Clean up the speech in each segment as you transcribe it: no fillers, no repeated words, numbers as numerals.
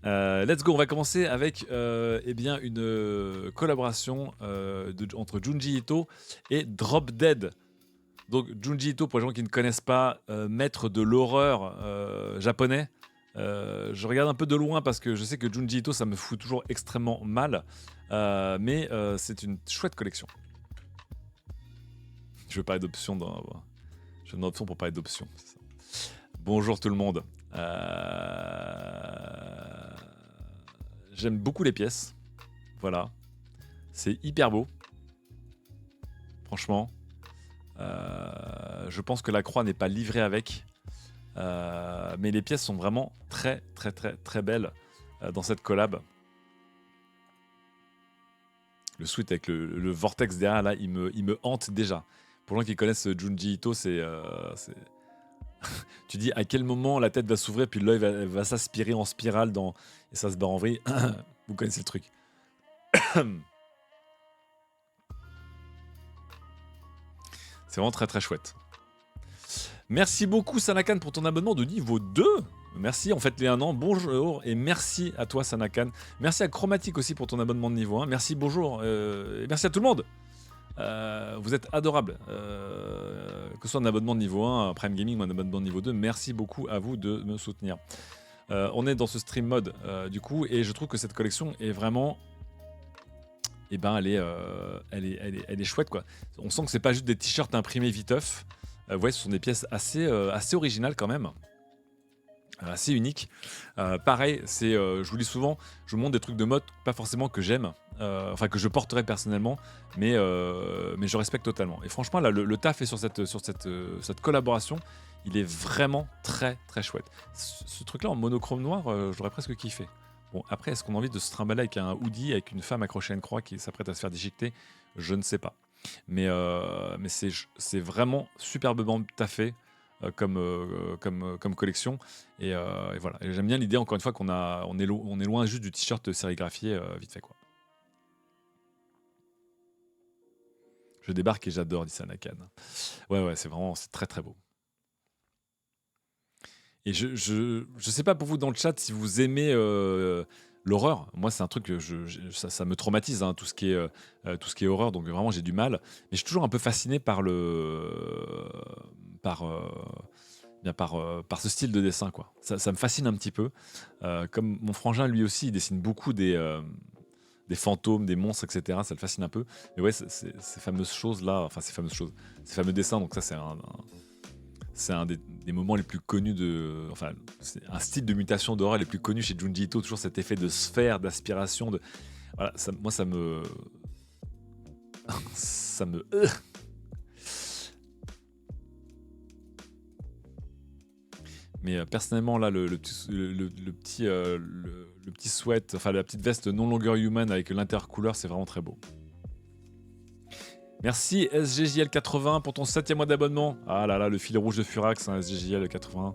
Let's go, on va commencer avec eh bien, une collaboration entre Junji Ito et Drop Dead. Donc Junji Ito, pour les gens qui ne connaissent pas, maître de l'horreur japonais. Je regarde un peu de loin parce que je sais que Junji Ito, ça me fout toujours extrêmement mal. Mais c'est une chouette collection. Je veux parler d'options dans... Je veux une option pour parler d'options. Bonjour tout le monde. J'aime beaucoup les pièces. Voilà. C'est hyper beau. Franchement. Je pense que la croix n'est pas livrée avec. Mais les pièces sont vraiment très très très très belles dans cette collab. Le sweat avec le vortex derrière là, il me hante déjà. Pour les gens qui connaissent Junji Ito, c'est tu dis à quel moment la tête va s'ouvrir puis l'œil va s'aspirer en spirale et ça se barre en vrille. Vous connaissez le truc. C'est vraiment très très chouette. Merci beaucoup Sanakan pour ton abonnement de niveau 2. Merci, en fait les 1 an, bonjour et merci à toi Sanakan. Merci à Chromatique aussi pour ton abonnement de niveau 1. Merci, bonjour et merci à tout le monde. Vous êtes adorables. Que ce soit un abonnement de niveau 1, un Prime Gaming ou un abonnement de niveau 2, merci beaucoup à vous de me soutenir. On est dans ce stream mode du coup et je trouve que cette collection est vraiment... Eh ben elle est chouette quoi. On sent que c'est pas juste des t-shirts imprimés viteuf. Vous voyez, ce sont des pièces assez originales quand même. Assez uniques. Pareil, je vous dis souvent, je vous montre des trucs de mode, pas forcément que j'aime, enfin que je porterai personnellement, mais je respecte totalement. Et franchement, là, le taf est sur cette collaboration, il est vraiment très très chouette. Ce truc-là en monochrome noir, j'aurais presque kiffé. Bon, après, est-ce qu'on a envie de se trimballer avec un hoodie, avec une femme accrochée à une croix qui s'apprête à se faire déchiqueter? Je ne sais pas. Mais c'est vraiment superbement taffé comme collection. Et voilà. Et j'aime bien l'idée, encore une fois, on est loin juste du t-shirt sérigraphié vite fait, quoi. Je débarque et j'adore, dit Sanakan. Ouais, c'est très très beau. Et je sais pas pour vous dans le chat si vous aimez l'horreur. Moi, c'est un truc que ça me traumatise, hein, tout ce qui est horreur. Donc vraiment, j'ai du mal. Mais je suis toujours un peu fasciné par ce style de dessin, quoi. Ça me fascine un petit peu. Comme mon frangin, lui aussi, il dessine beaucoup des fantômes, des monstres, etc. Ça le fascine un peu. Mais ouais, ces fameuses choses-là, enfin ces fameux dessins, donc ça, c'est un des moments les plus connus enfin, c'est un style de mutation d'horreur les plus connus chez Junji Ito, toujours cet effet de sphère, d'aspiration, voilà, moi ça me... ça me... Mais personnellement, là, le petit sweat, enfin la petite veste non longer human avec l'intercouleur, c'est vraiment très beau. Merci SGJL80 pour ton 7e mois d'abonnement. Ah là là, le fil rouge de Furax, hein, SGJL80,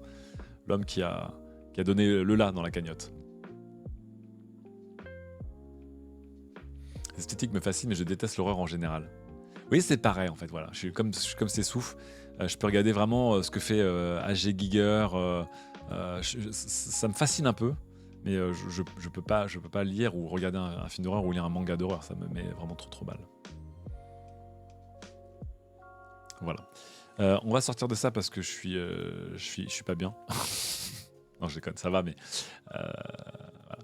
l'homme qui a donné le la dans la cagnotte. L'esthétique me fascine, mais je déteste l'horreur en général. Oui, c'est pareil en fait, voilà. Je suis comme Sessouf. Je peux regarder vraiment ce que fait H.G. Giger. Ça me fascine un peu, mais je peux pas lire ou regarder un film d'horreur ou lire un manga d'horreur. Ça me met vraiment trop mal. Voilà. On va sortir de ça parce que je suis pas bien. Non, je déconne, ça va, mais voilà.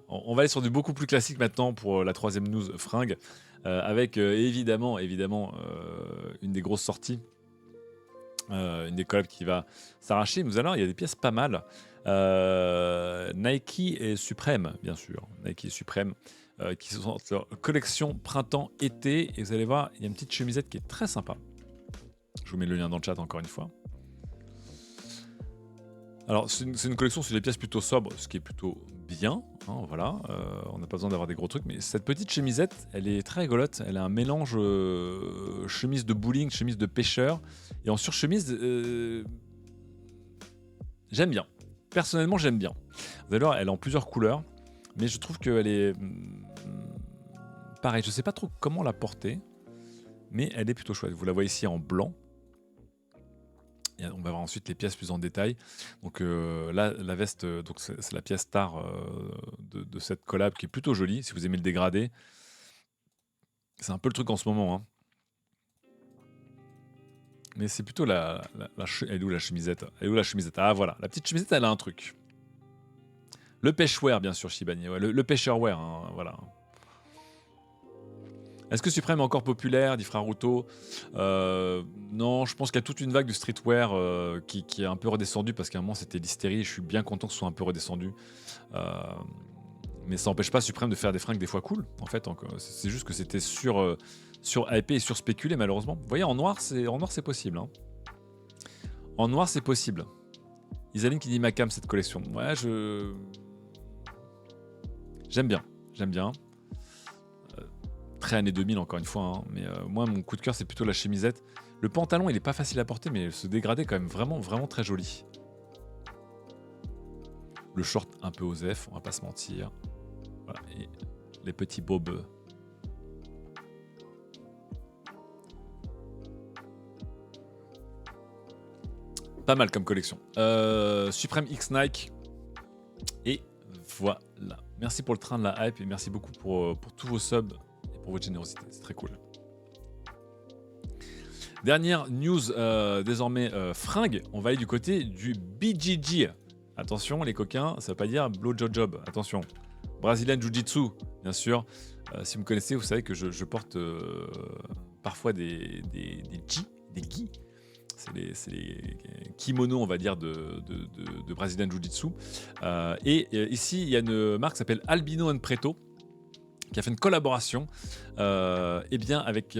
On va aller sur du beaucoup plus classique maintenant pour la 3e news fringue, avec évidemment une des grosses sorties, une des collabs qui va s'arracher. Vous allez voir, il y a des pièces pas mal. Nike et Supreme, bien sûr. Nike et Supreme, qui sont leur collection printemps-été. Et vous allez voir, il y a une petite chemisette qui est très sympa. Je vous mets le lien dans le chat encore une fois. Alors, c'est une collection sur des pièces plutôt sobres, ce qui est plutôt bien. Hein, voilà, on n'a pas besoin d'avoir des gros trucs. Mais cette petite chemisette, elle est très rigolote. Elle a un mélange chemise de bowling, chemise de pêcheur. Et en surchemise, j'aime bien. Personnellement, j'aime bien. Vous allez voir, elle est en plusieurs couleurs. Mais je trouve qu'elle est... pareil, je ne sais pas trop comment la porter. Mais elle est plutôt chouette. Vous la voyez ici en blanc. Et on va voir ensuite les pièces plus en détail. Donc là, la veste, donc c'est la pièce star de cette collab qui est plutôt jolie. Si vous aimez le dégradé, c'est un peu le truc en ce moment, hein. Mais c'est plutôt elle est où la chemisette? Elle est où la chemisette? Ah voilà, la petite chemisette, elle a un truc. Le pêcheware, bien sûr, Shibani. Ouais, le pêcheurwear, hein, voilà. Est-ce que Supreme est encore populaire, dit Fraruto? Non, je pense qu'il y a toute une vague du streetwear qui est un peu redescendue parce qu'à un moment c'était l'hystérie. Je suis bien content que ce soit un peu redescendu. Mais ça n'empêche pas Supreme de faire des fringues des fois cool. En fait, c'est juste que c'était sur hypé et sur spéculé malheureusement. Vous voyez, en noir c'est possible, hein. En noir c'est possible. Isaline qui dit Macam cette collection. Ouais, j'aime bien. Très années 2000 encore une fois, hein. Mais moi mon coup de cœur c'est plutôt la chemisette. Le pantalon il est pas facile à porter mais ce dégradé est quand même vraiment très joli. Le short un peu osef, on va pas se mentir. Voilà. Et les petits bobs. Pas mal comme collection. Supreme X Nike. Et voilà. Merci pour le train de la hype et merci beaucoup pour tous vos subs et pour votre générosité. C'est très cool. Dernière news, désormais fringue. On va aller du côté du BJJ. Attention les coquins, ça veut pas dire blowjob. Attention. Brazilian Jiu-Jitsu, bien sûr. Si vous me connaissez, vous savez que je porte parfois des gi. C'est les kimonos, on va dire, de Brazilian Jiu-Jitsu. Et ici, il y a une marque qui s'appelle Albino & Preto, qui a fait une collaboration avec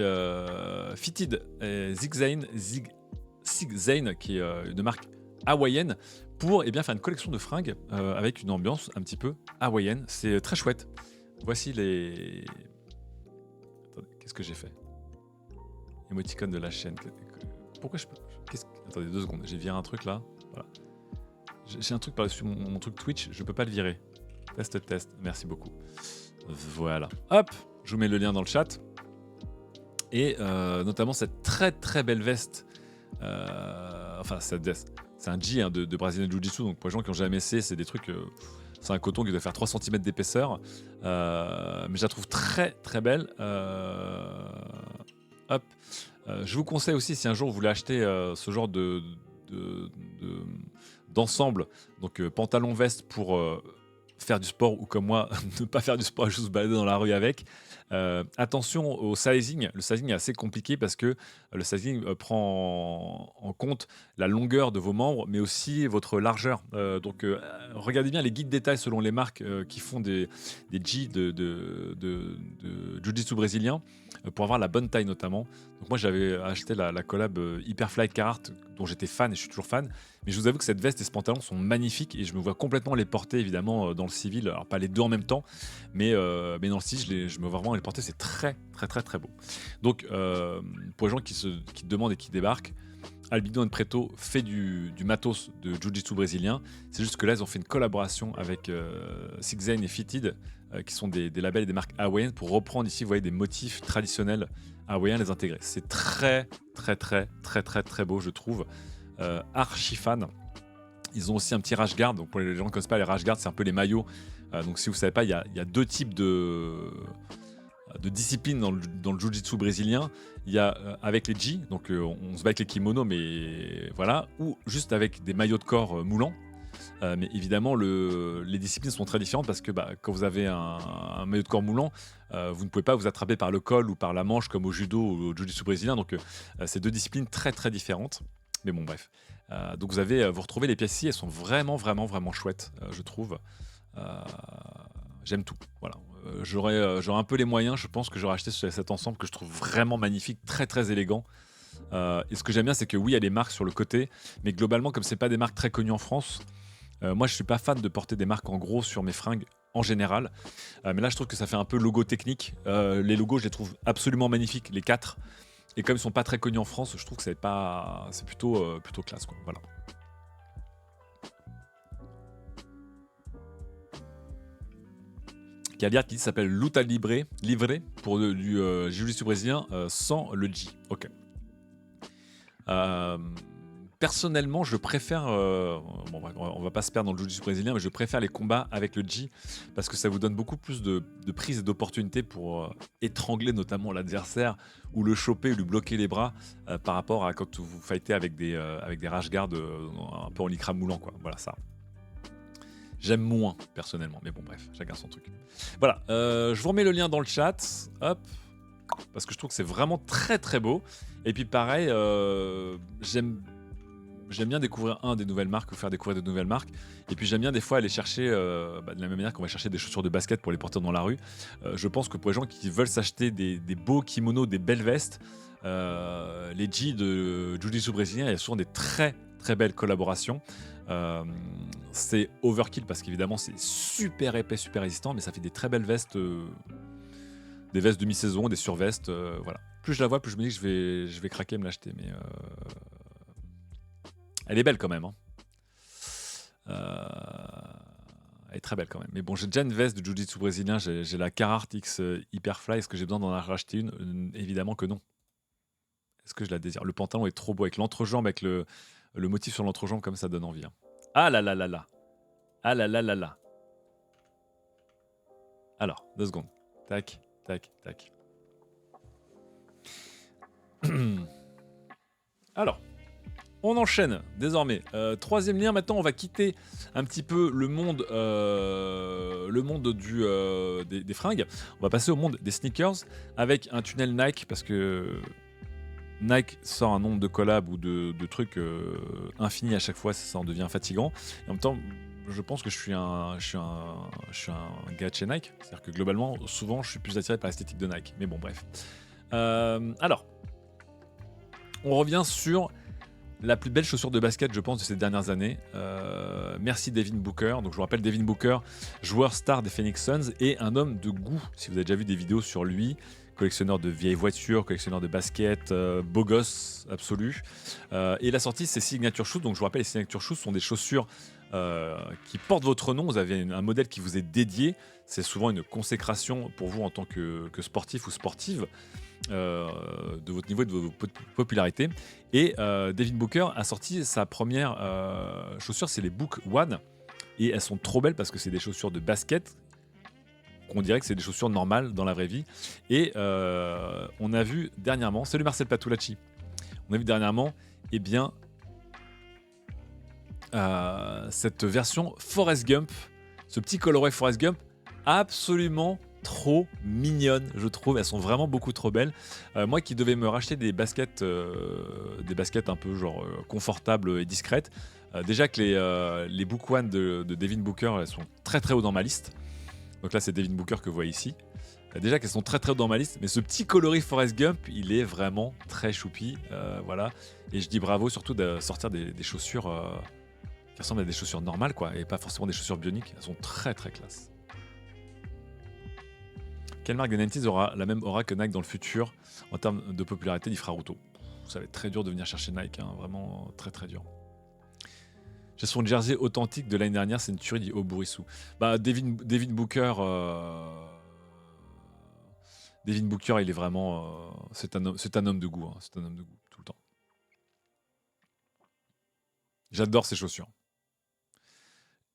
Fitted Zigzane, qui est une marque hawaïenne, pour faire une collection de fringues avec une ambiance un petit peu hawaïenne. C'est très chouette. Voici les... Attendez, qu'est-ce que j'ai fait? Émoticône de la chaîne. Pourquoi je peux... Attendez 2 secondes, j'ai viré un truc là. Voilà. J'ai un truc par-dessus mon truc Twitch, je peux pas le virer. Test, merci beaucoup. Voilà. Hop, je vous mets le lien dans le chat. Et notamment cette très très belle veste. Cette veste. C'est un G de Brazilian Jiu-Jitsu, donc pour les gens qui n'ont jamais essayé, c'est des trucs... c'est un coton qui doit faire 3 cm d'épaisseur. Mais je la trouve très très belle. Hop. Je vous conseille aussi, si un jour vous voulez acheter ce genre d'ensemble, donc pantalon veste pour faire du sport ou comme moi, ne pas faire du sport et juste se balader dans la rue avec. Attention au sizing. Le sizing est assez compliqué parce que le sizing prend en compte la longueur de vos membres, mais aussi votre largeur. Donc regardez bien les guides détails selon les marques qui font des G de Jiu-Jitsu brésilien pour avoir la bonne taille notamment. Donc moi j'avais acheté la collab Hyperfly Carhartt dont j'étais fan et je suis toujours fan. Mais je vous avoue que cette veste et ce pantalon sont magnifiques et je me vois complètement les porter évidemment dans le civil. Alors pas les deux en même temps, mais dans le style je me vois vraiment les porter. C'est très très très très beau. Donc pour les gens qui demandent et qui débarquent, Albino & Preto fait du matos de Jiu-Jitsu brésilien. C'est juste que là ils ont fait une collaboration avec Zigzane et Fitted qui sont des labels et des marques hawaïennes pour reprendre ici, vous voyez, des motifs traditionnels hawaïens, les intégrer. C'est très très très très très très beau, je trouve. Archi fan. Ils ont aussi un petit rash guard. Donc pour les gens qui ne connaissent pas, les rash guard, c'est un peu les maillots. Donc si vous ne savez pas, il y a 2 types de disciplines dans le jiu-jitsu brésilien. Il y a avec les G, donc on se bat avec les kimonos, mais voilà, ou juste avec des maillots de corps moulants. Mais évidemment, les disciplines sont très différentes parce que quand vous avez un maillot de corps moulant, vous ne pouvez pas vous attraper par le col ou par la manche comme au judo ou au jiu-jitsu brésilien. Donc c'est 2 disciplines très très différentes. Mais bon, bref. Donc vous retrouvez les pièces ici, elles sont vraiment chouettes, je trouve. J'aime tout. Voilà. J'aurais un peu les moyens, je pense que j'aurais acheté cet ensemble que je trouve vraiment magnifique, très très élégant. Et ce que j'aime bien, c'est que oui, il y a des marques sur le côté, mais globalement, comme c'est pas des marques très connues en France, moi je suis pas fan de porter des marques en gros sur mes fringues en général. Mais là, je trouve que ça fait un peu logo technique. Les logos, je les trouve absolument magnifiques, les 4. Et comme ils sont pas très connus en France, je trouve que c'est plutôt classe, quoi. Voilà. Caviar qui s'appelle Luta Libre pour du Jiu-Jitsu brésilien sans le G. Ok. Personnellement, je préfère, bon, on va pas se perdre dans le jiu-jitsu brésilien, mais je préfère les combats avec le Ji parce que ça vous donne beaucoup plus de prise et d'opportunités pour étrangler notamment l'adversaire ou le choper ou lui bloquer les bras par rapport à quand vous fightez avec des rash guards un peu en lycra moulant, quoi. Voilà, ça. J'aime moins, personnellement. Mais bon, bref, chacun son truc. Voilà, je vous remets le lien dans le chat. Hop. Parce que je trouve que c'est vraiment très très beau. Et puis pareil, j'aime bien découvrir des nouvelles marques ou faire découvrir de nouvelles marques. Et puis j'aime bien des fois aller chercher, de la même manière qu'on va chercher des chaussures de basket pour les porter dans la rue. Je pense que pour les gens qui veulent s'acheter des beaux kimonos, des belles vestes, les G de Jiu-Jitsu brésilien, il y a souvent des très très belles collaborations. C'est overkill parce qu'évidemment c'est super épais, super résistant, mais ça fait des très belles vestes, des vestes de mi-saison, des survestes, voilà. Plus je la vois, plus je me dis que je vais craquer et me l'acheter, mais elle est belle quand même, hein. Elle est très belle quand même. Mais bon, j'ai déjà une veste de Jiu-Jitsu brésilien, j'ai la Carhartt X Hyperfly. Est-ce que j'ai besoin d'en racheter une? Évidemment que non. Est-ce que je la désire? Le pantalon est trop beau avec l'entrejambe, avec le motif sur l'entrejambe, comme ça donne envie, hein. Ah là là là là. Ah là là là là. Alors, 2 secondes. Tac, tac, tac. Alors, on enchaîne désormais. Troisième lien, maintenant on va quitter un petit peu le monde des fringues. On va passer au monde des sneakers avec un tunnel Nike parce que Nike sort un nombre de collabs ou de trucs infinis à chaque fois, ça en devient fatigant. Et en même temps, je pense que je suis un gars de chez Nike. C'est-à-dire que globalement, souvent, je suis plus attiré par l'esthétique de Nike. Mais bon, bref. Alors, on revient sur la plus belle chaussure de basket, je pense, de ces dernières années. Merci Devin Booker. Donc, je vous rappelle, Devin Booker, joueur star des Phoenix Suns et un homme de goût. Si vous avez déjà vu des vidéos sur lui, collectionneur de vieilles voitures, collectionneur de basket, beau gosse absolu. Et il a sorti ses signature shoes. Donc, je vous rappelle, les signature shoes sont des chaussures qui portent votre nom. Vous avez un modèle qui vous est dédié. C'est souvent une consécration pour vous en tant que sportif ou sportive. De votre niveau et de votre popularité. Et Devin Booker a sorti sa première chaussure, c'est les Book One. Et elles sont trop belles parce que c'est des chaussures de basket qu'on dirait que c'est des chaussures normales dans la vraie vie. Et on a vu dernièrement, salut Marcel Patulacci, on a vu dernièrement, eh bien, cette version Forrest Gump, ce petit coloré Forrest Gump, absolument trop mignonnes, je trouve. Elles sont vraiment beaucoup trop belles. Moi qui devais me racheter des baskets un peu genre confortables et discrètes, déjà que les Book One de Devin Booker, elles sont très très haut dans ma liste. Donc là c'est Devin Booker que vous voyez ici. Déjà qu'elles sont très très haut dans ma liste, mais ce petit coloris Forrest Gump, il est vraiment très choupi, voilà. Et je dis bravo surtout de sortir des chaussures qui ressemblent à des chaussures normales, quoi, et pas forcément des chaussures bioniques. Elles sont très très classe. Quelle marque de 90s aura la même aura que Nike dans le futur en termes de popularité? Dit Fraruto. Ça va être très dur de venir chercher Nike, hein, vraiment très très dur. J'ai son jersey authentique de l'année dernière, c'est une tuerie, dit Oburissou. Bah, Devin Booker, Devin Booker, il est vraiment, c'est un homme de goût, hein, c'est un homme de goût tout le temps. J'adore ses chaussures.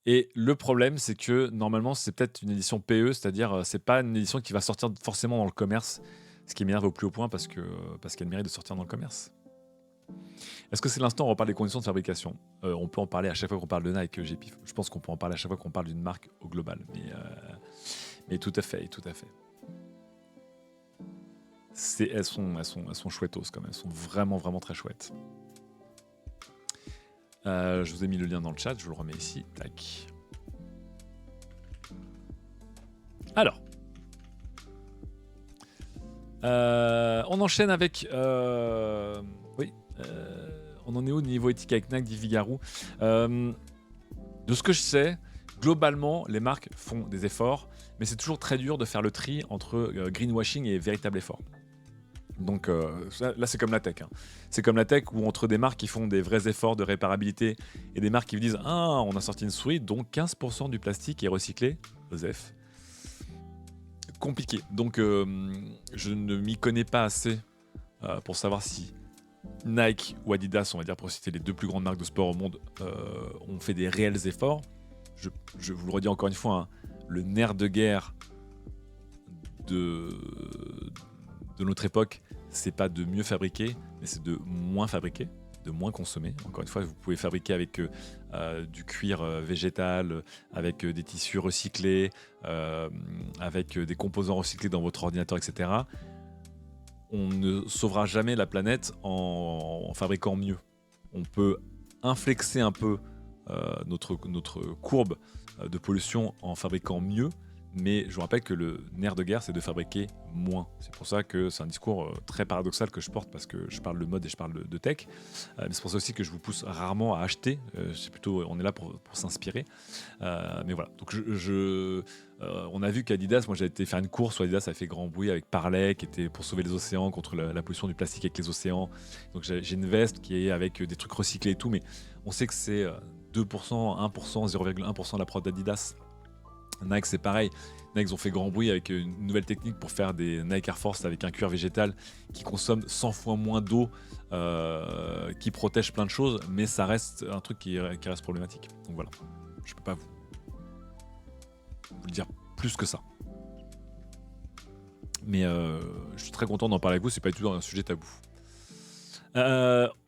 Et le problème, c'est que normalement, c'est peut-être une édition PE, c'est-à-dire c'est pas une édition qui va sortir forcément dans le commerce, ce qui m'énerve au plus haut point parce qu'elle mérite de sortir dans le commerce. Est-ce que c'est l'instant où on reparle des conditions de fabrication? On peut en parler à chaque fois qu'on parle de Nike, GPIF. Je pense qu'on peut en parler à chaque fois qu'on parle d'une marque au global. Mais tout à fait, tout à fait. Elles sont chouettos quand même, elles sont vraiment, vraiment très chouettes. Je vous ai mis le lien dans le chat, je vous le remets ici. Tac. Alors. On enchaîne avec... oui. On en est au niveau éthique avec Nike, dit Vigarou. De ce que je sais, globalement, les marques font des efforts, mais c'est toujours très dur de faire le tri entre greenwashing et véritable effort. Donc là, c'est comme la tech, hein. C'est comme la tech où entre des marques qui font des vrais efforts de réparabilité et des marques qui vous disent « Ah, on a sorti une souris, donc 15% du plastique est recyclé. » Osef. Compliqué. Donc je ne m'y connais pas assez pour savoir si Nike ou Adidas, on va dire pour citer les deux plus grandes marques de sport au monde, ont fait des réels efforts. Je vous le redis encore une fois, hein, le nerf de guerre de notre époque, c'est pas de mieux fabriquer, mais c'est de moins fabriquer, de moins consommer. Encore une fois, vous pouvez fabriquer avec du cuir végétal, avec des tissus recyclés, avec des composants recyclés dans votre ordinateur, etc. On ne sauvera jamais la planète en fabriquant mieux. On peut inflexer un peu notre courbe de pollution en fabriquant mieux, mais je vous rappelle que le nerf de guerre, c'est de fabriquer moins. C'est pour ça que c'est un discours très paradoxal que je porte, parce que je parle de mode et je parle de tech. Mais c'est pour ça aussi que je vous pousse rarement à acheter. C'est plutôt, on est là pour s'inspirer. Mais voilà. Donc on a vu qu'Adidas, moi j'ai été faire une course où Adidas a fait grand bruit avec Parley, qui était pour sauver les océans contre la pollution du plastique avec les océans. Donc j'ai une veste qui est avec des trucs recyclés et tout, mais on sait que c'est 2%, 1%, 0,1% de la prod d'Adidas. Nike, c'est pareil. Nike, ils ont fait grand bruit avec une nouvelle technique pour faire des Nike Air Force avec un cuir végétal qui consomme 100 fois moins d'eau, qui protège plein de choses, mais ça reste un truc qui reste problématique. Donc voilà, je peux pas vous le dire plus que ça. Mais je suis très content d'en parler avec vous, c'est pas du tout un sujet tabou.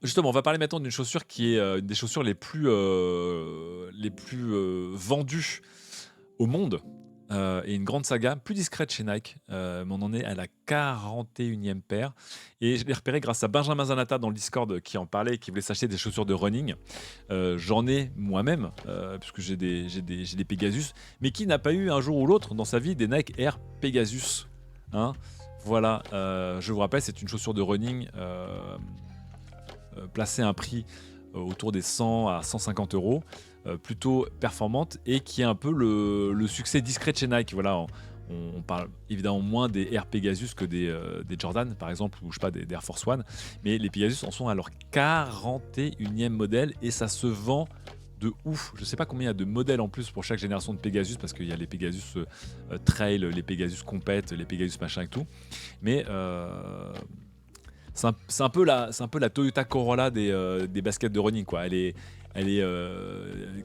Justement, on va parler maintenant d'une chaussure qui est une des chaussures les plus vendues au monde, et une grande saga, plus discrète chez Nike, mais on en est à la 41e paire. Et je l'ai repéré grâce à Benjamin Zanata dans le Discord qui en parlait et qui voulait s'acheter des chaussures de running. J'en ai moi-même, puisque j'ai des Pegasus, mais qui n'a pas eu un jour ou l'autre dans sa vie des Nike Air Pegasus, hein. Voilà, je vous rappelle, c'est une chaussure de running placée à un prix autour des 100 à 150 euros. Plutôt performante et qui est un peu le succès discret de chez Nike. Voilà, on parle évidemment moins des Air Pegasus que des Jordan par exemple, ou je sais pas, des Air Force One, mais les Pegasus en sont à leur 41e modèle et ça se vend de ouf. Je sais pas combien il y a de modèles en plus pour chaque génération de Pegasus, parce qu'il y a les Pegasus Trail, les Pegasus Compète, les Pegasus machin et tout, mais c'est un peu la Toyota Corolla des baskets de running, quoi. Elle est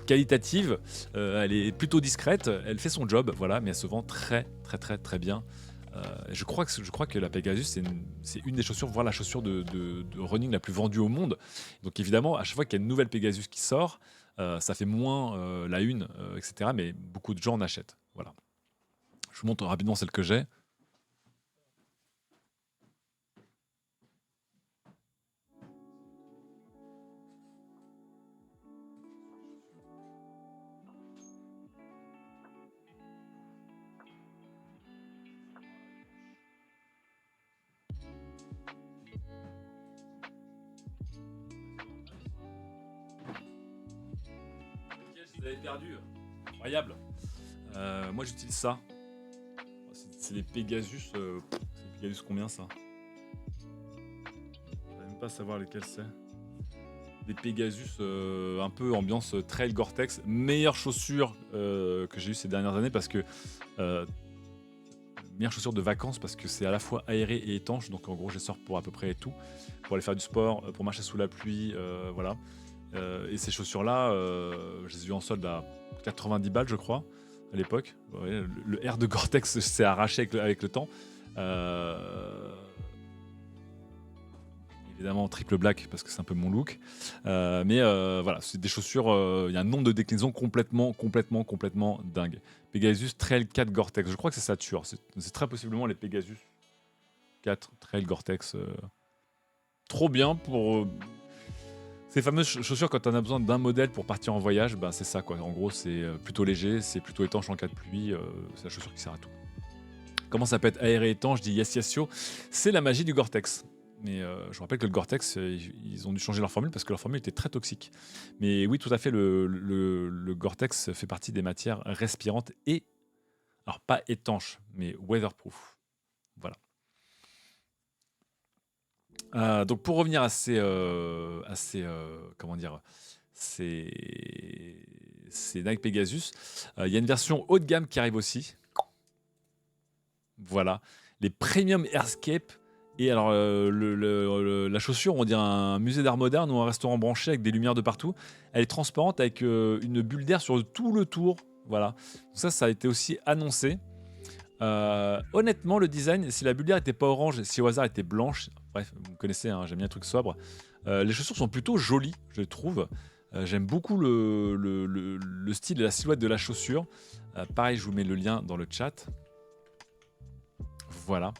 qualitative, elle est plutôt discrète, elle fait son job, voilà, mais elle se vend très très très très bien. Je crois que la Pegasus c'est une des chaussures, voire la chaussure de running la plus vendue au monde. Donc évidemment, à chaque fois qu'il y a une nouvelle Pegasus qui sort, ça fait moins la une, etc. Mais beaucoup de gens en achètent. Voilà. Je vous montre rapidement celle que j'ai. Vous avez perdu. Incroyable. Moi j'utilise ça. C'est des Pegasus. C'est des Pegasus combien ça? Je ne vais même pas savoir lesquels c'est. Des Pegasus un peu ambiance trail Gore-Tex. Meilleure chaussure que j'ai eu ces dernières années, parce que meilleure chaussure de vacances, parce que c'est à la fois aéré et étanche. Donc en gros je les sors pour à peu près tout. Pour aller faire du sport, pour marcher sous la pluie, voilà. Et ces chaussures-là, je les ai eues en solde à 90 balles, je crois, à l'époque. Ouais, le R de Gore-Tex s'est arraché avec le temps. Évidemment, triple black, parce que c'est un peu mon look. Mais voilà, c'est des chaussures, il y a un nombre de déclinaisons complètement dingue. Pegasus Trail 4 Gore-Tex, je crois que c'est ça tueur. C'est très possiblement les Pegasus 4 Trail Gore-Tex. Trop bien pour... Ces fameuses chaussures, quand on a besoin d'un modèle pour partir en voyage, bah c'est ça, quoi. En gros, c'est plutôt léger, c'est plutôt étanche en cas de pluie, c'est la chaussure qui sert à tout. Comment ça peut être aéré et étanche, dit Yes Yes Yo. C'est la magie du Gore-Tex. Mais je vous rappelle que le Gore-Tex, ils ont dû changer leur formule parce que leur formule était très toxique. Mais oui, tout à fait, le Gore-Tex fait partie des matières respirantes et, alors pas étanches, mais weatherproof. Voilà. Donc pour revenir à ces comment dire, ces Nike Pegasus, il y a une version haut de gamme qui arrive aussi. Voilà, les Premium Airscape Et alors, la chaussure, on dirait un musée d'art moderne ou un restaurant branché avec des lumières de partout. Elle est transparente avec une bulle d'air sur tout le tour. Voilà. Donc ça a été aussi annoncé. Honnêtement, le design, si la bulle d'air n'était pas orange, si au hasard elle était blanche, bref, vous me connaissez, hein, j'aime bien les trucs sobres. Les chaussures sont plutôt jolies, je trouve. J'aime beaucoup le style et la silhouette de la chaussure. Pareil, je vous mets le lien dans le chat. Voilà.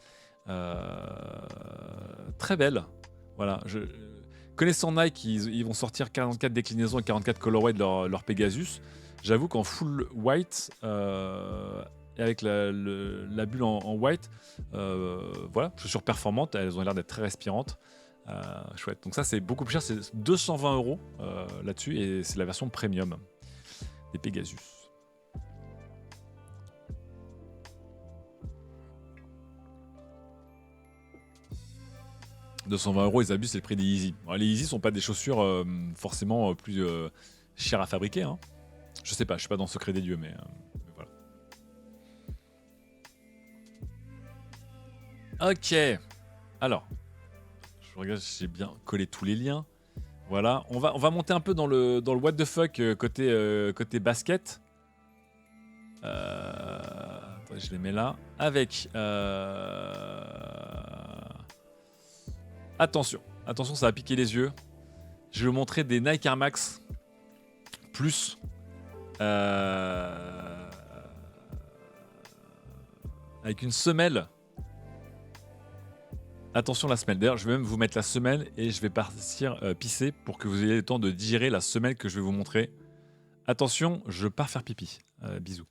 Très belle. Voilà. Connaissant Nike, ils vont sortir 44 déclinaisons et 44 colorways de leur Pegasus. J'avoue qu'en full white, et avec la bulle en white, voilà, chaussures performantes, elles ont l'air d'être très respirantes. Chouette. Donc ça, c'est beaucoup plus cher, c'est 220 € là-dessus, et c'est la version premium des Pegasus. « 220 €, ils abusent, c'est le prix des Yeezy. Alors, les Yeezy sont pas des chaussures forcément plus chères à fabriquer. Hein. Je sais pas, je suis pas dans le secret des dieux, mais voilà. Ok. Alors, je regarde si j'ai bien collé tous les liens. Voilà, on va monter un peu dans le what the fuck côté basket. Attendez, je les mets là. Avec... Attention, ça va piquer les yeux. Je vais vous montrer des Nike Air Max plus avec une semelle. Attention la semelle. D'ailleurs, je vais même vous mettre la semelle et je vais partir pisser pour que vous ayez le temps de digérer la semelle que je vais vous montrer. Attention, je pars faire pipi. Bisous.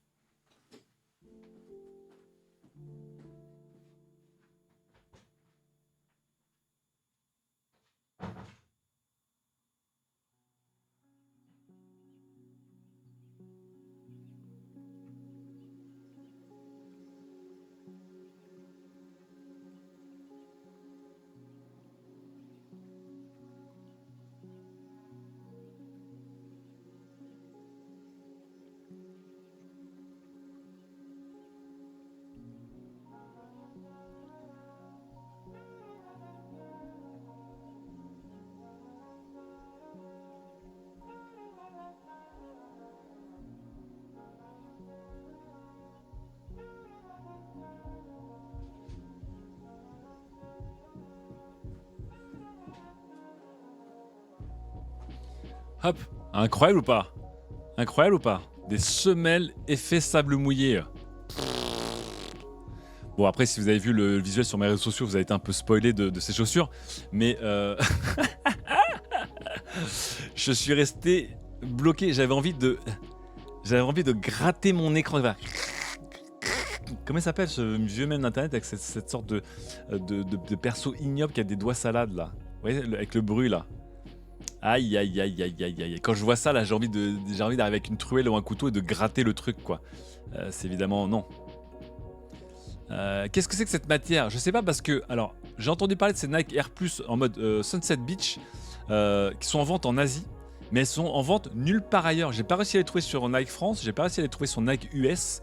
Hop, incroyable ou pas? Incroyable ou pas? Des semelles effet sable mouillé. Bon, après, si vous avez vu le visuel sur mes réseaux sociaux, vous avez été un peu spoilé de ces chaussures. Mais je suis resté bloqué. J'avais envie de gratter mon écran. Comment s'appelle ce vieux mème d'internet avec cette sorte de perso ignoble qui a des doigts salades là? Vous voyez, avec le bruit là. Aïe aïe aïe aïe aïe aïe. Quand je vois ça là, j'ai envie d'arriver avec une truelle ou un couteau et de gratter le truc quoi. C'est évidemment non. Qu'est-ce que c'est que cette matière? Je sais pas parce que alors j'ai entendu parler de ces Nike Air Plus en mode Sunset Beach qui sont en vente en Asie, mais elles sont en vente nulle part ailleurs. J'ai pas réussi à les trouver sur Nike France, j'ai pas réussi à les trouver sur Nike US.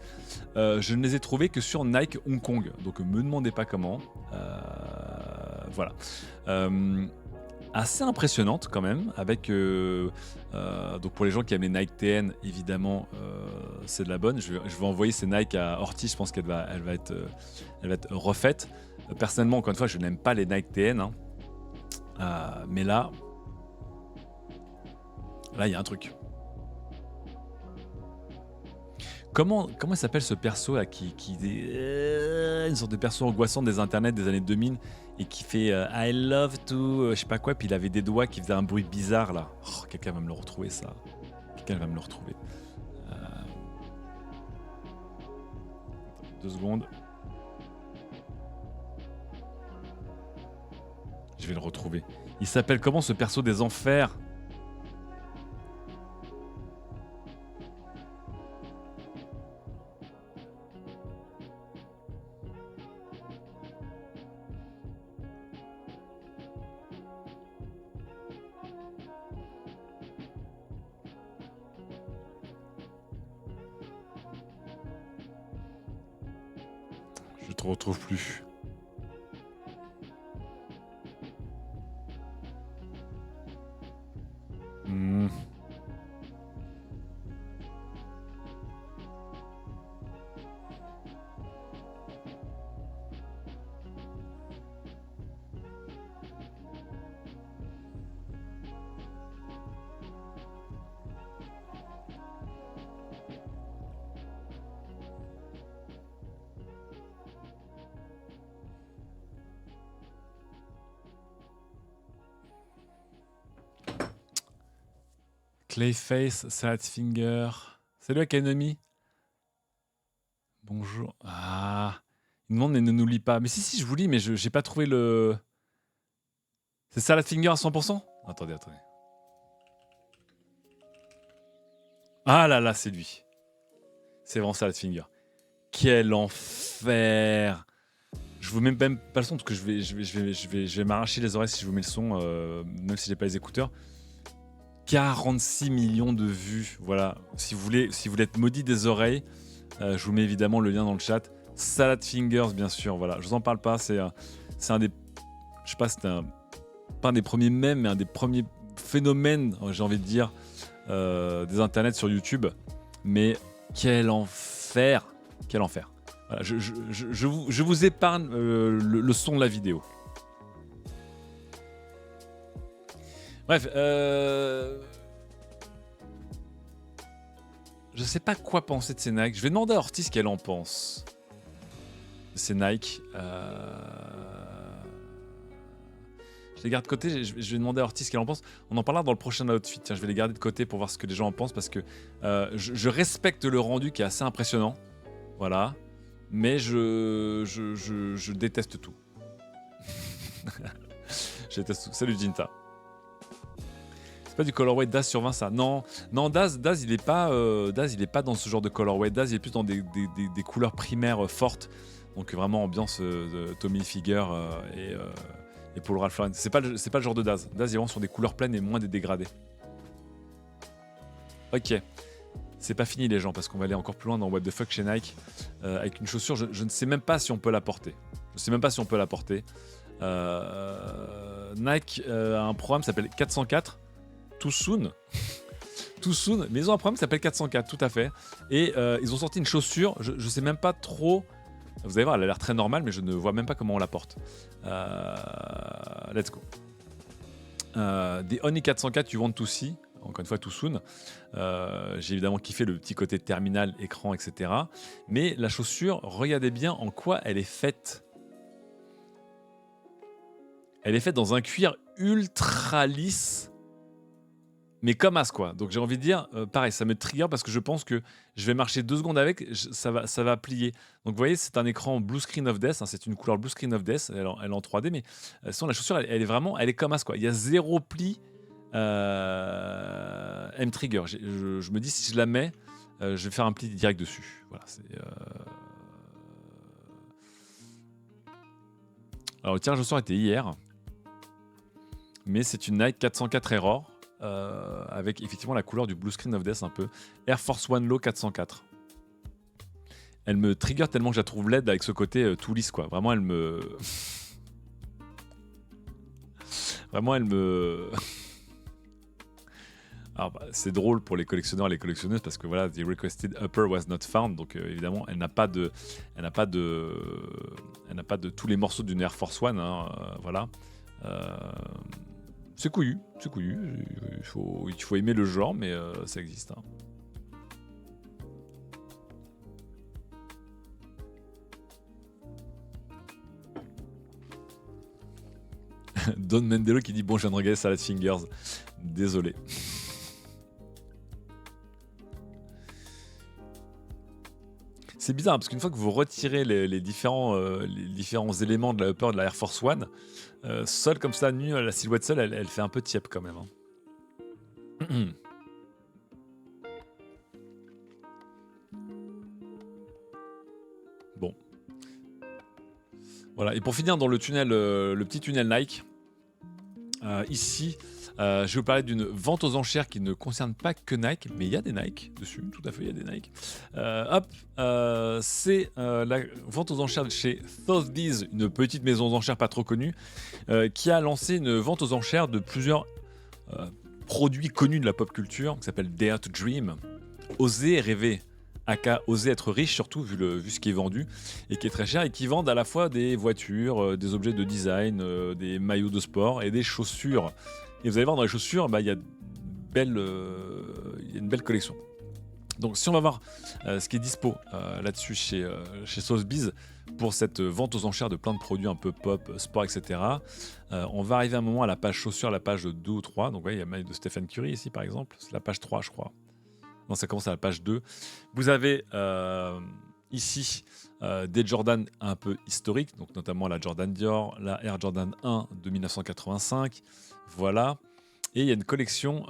Je ne les ai trouvées que sur Nike Hong Kong. Donc me demandez pas comment. Voilà. Assez impressionnante quand même, avec donc pour les gens qui aiment les Nike TN, évidemment, c'est de la bonne. Je vais envoyer ces Nike à Ortiz, je pense qu'elle va être refaite. Personnellement, encore une fois, je n'aime pas les Nike TN, hein. Mais là, il y a un truc. Comment il s'appelle ce perso là qui une sorte de perso angoissant des internets des années 2000 et qui fait I love to je sais pas quoi, puis il avait des doigts qui faisaient un bruit bizarre là. Oh, quelqu'un va me le retrouver ça. Quelqu'un va me le retrouver. 2 secondes. Je vais le retrouver. Il s'appelle comment ce perso des enfers? Je te retrouve plus. Clayface, Salad Finger. Salut Akanomi. Bonjour. Ah. Il demande mais ne nous lis pas. Mais si, je vous lis, mais je j'ai pas trouvé le... C'est Salad Finger à 100%. Attendez. Ah là là, c'est lui. C'est vraiment Salad Finger. Quel enfer. Je vous mets même pas le son parce que je vais m'arracher les oreilles si je vous mets le son, même si j'ai pas les écouteurs. 46 millions de vues. Voilà. Si vous voulez être maudit des oreilles, je vous mets évidemment le lien dans le chat. Salad Fingers, bien sûr. Voilà. Je vous en parle pas. C'est un des... Je sais pas, c'était pas un des premiers mèmes, mais un des premiers phénomènes, j'ai envie de dire, des internets sur YouTube. Mais quel enfer. Quel enfer. Voilà, je vous épargne le son de la vidéo. Bref, je sais pas quoi penser de ces Nike. Je vais demander à Ortiz qu'elle en pense. De ces Nike. Je les garde de côté. Je vais demander à Ortiz qu'elle en pense. On en parlera dans le prochain outfit. Tiens, je vais les garder de côté pour voir ce que les gens en pensent parce que je respecte le rendu qui est assez impressionnant. Voilà. Mais je déteste tout. Je déteste tout. Salut Jinta. C'est pas du colorway Daz sur 20 ça. Non, Daz il est pas dans ce genre de colorway. Daz il est plus dans des couleurs primaires fortes. Donc vraiment ambiance Tommy Hilfiger et Paul Ralph Lauren. C'est pas le genre de Daz. Daz il est vraiment sur des couleurs pleines et moins des dégradés. Ok. C'est pas fini les gens parce qu'on va aller encore plus loin dans What the fuck chez Nike avec une chaussure. Je ne sais même pas si on peut la porter. Nike a un programme qui s'appelle 404. Too soon. Mais ils ont un programme qui s'appelle 404, tout à fait. Et ils ont sorti une chaussure. Je sais même pas trop. Vous allez voir, elle a l'air très normale, mais je ne vois même pas comment on la porte. Let's go. Des Only 404 you want to see. Encore une fois, too soon. J'ai évidemment kiffé le petit côté terminal, écran, etc. Mais la chaussure, regardez bien en quoi elle est faite. Elle est faite dans un cuir ultra lisse, mais comme as quoi. Donc j'ai envie de dire, pareil, ça me trigger parce que je pense que je vais marcher 2 secondes avec, ça va plier. Donc vous voyez, c'est un écran Blue Screen of Death, hein, c'est une couleur Blue Screen of Death, elle est en 3D, mais sinon la chaussure, elle est comme as quoi. Il y a 0 pli. M-Trigger, je me dis si je la mets, je vais faire un pli direct dessus. Voilà, Alors le tirage au sort était hier, mais c'est une Nike 404 Error avec effectivement la couleur du Blue Screen of Death un peu. Air Force One Low 404. Elle me trigger tellement que je la trouve laide avec ce côté tout lisse quoi. Vraiment elle me... Alors, c'est drôle pour les collectionneurs et les collectionneuses parce que voilà, the requested upper was not found, donc évidemment, elle n'a pas de tous les morceaux d'une Air Force One, hein, voilà. C'est couillu. Il faut aimer le genre, mais ça existe. Hein. Don Mendelo qui dit bon, je viens de regarder Salad Fingers. Désolé. C'est bizarre parce qu'une fois que vous retirez les différents éléments de la upper de la Air Force One, seule comme ça, nue, la silhouette seule, elle fait un peu tiep quand même. Hein. Bon. Voilà. Et pour finir dans le tunnel, le petit tunnel Nike, ici. Je vais vous parler d'une vente aux enchères qui ne concerne pas que Nike, mais il y a des Nike dessus, tout à fait, il y a des Nike. C'est la vente aux enchères de chez Sotheby's, une petite maison aux enchères pas trop connue, qui a lancé une vente aux enchères de plusieurs produits connus de la pop culture, qui s'appelle Dare to Dream, Oser rêver, aka oser être riche surtout vu ce qui est vendu et qui est très cher et qui vendent à la fois des voitures, des objets de design, des maillots de sport et des chaussures. Et vous allez voir dans les chaussures, il y a une belle collection. Donc si on va voir ce qui est dispo là-dessus chez Sotheby's pour cette vente aux enchères de plein de produits un peu pop, sport, etc. On va arriver à un moment à la page chaussures, la page 2 ou 3. Donc ouais, il y a maille de Stephen Curry ici par exemple. C'est la page 3 je crois. Non, ça commence à la page 2. Vous avez ici des Jordan un peu historiques, donc notamment la Jordan Dior, la Air Jordan 1 de 1985. Voilà. Et il y a une collection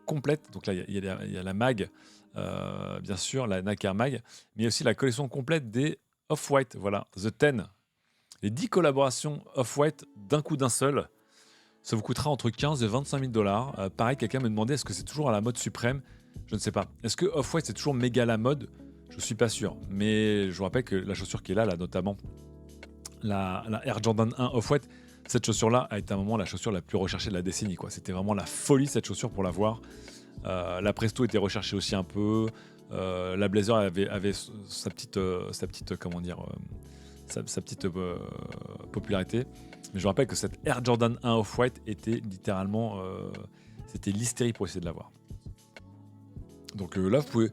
complète. Donc là, il y a la mag, bien sûr, la Nike Air Mag, mais il y a aussi la collection complète des Off-White. Voilà, The 10. Les 10 collaborations Off-White d'un coup d'un seul. Ça vous coûtera entre 15 et 25 000 $. Pareil, quelqu'un me demandait est-ce que c'est toujours à la mode suprême. Je ne sais pas. Est-ce que Off-White c'est toujours méga la mode? Je ne suis pas sûr. Mais je vous rappelle que la chaussure qui est là notamment la Air Jordan 1 Off-White, cette chaussure-là a été à un moment la chaussure la plus recherchée de la décennie, quoi. C'était vraiment la folie cette chaussure pour l'avoir. La Presto était recherchée aussi un peu. La Blazer avait sa petite comment dire, sa petite popularité. Mais je vous rappelle que cette Air Jordan 1 Off-White était littéralement, c'était l'hystérie pour essayer de l'avoir. Donc là, vous pouvez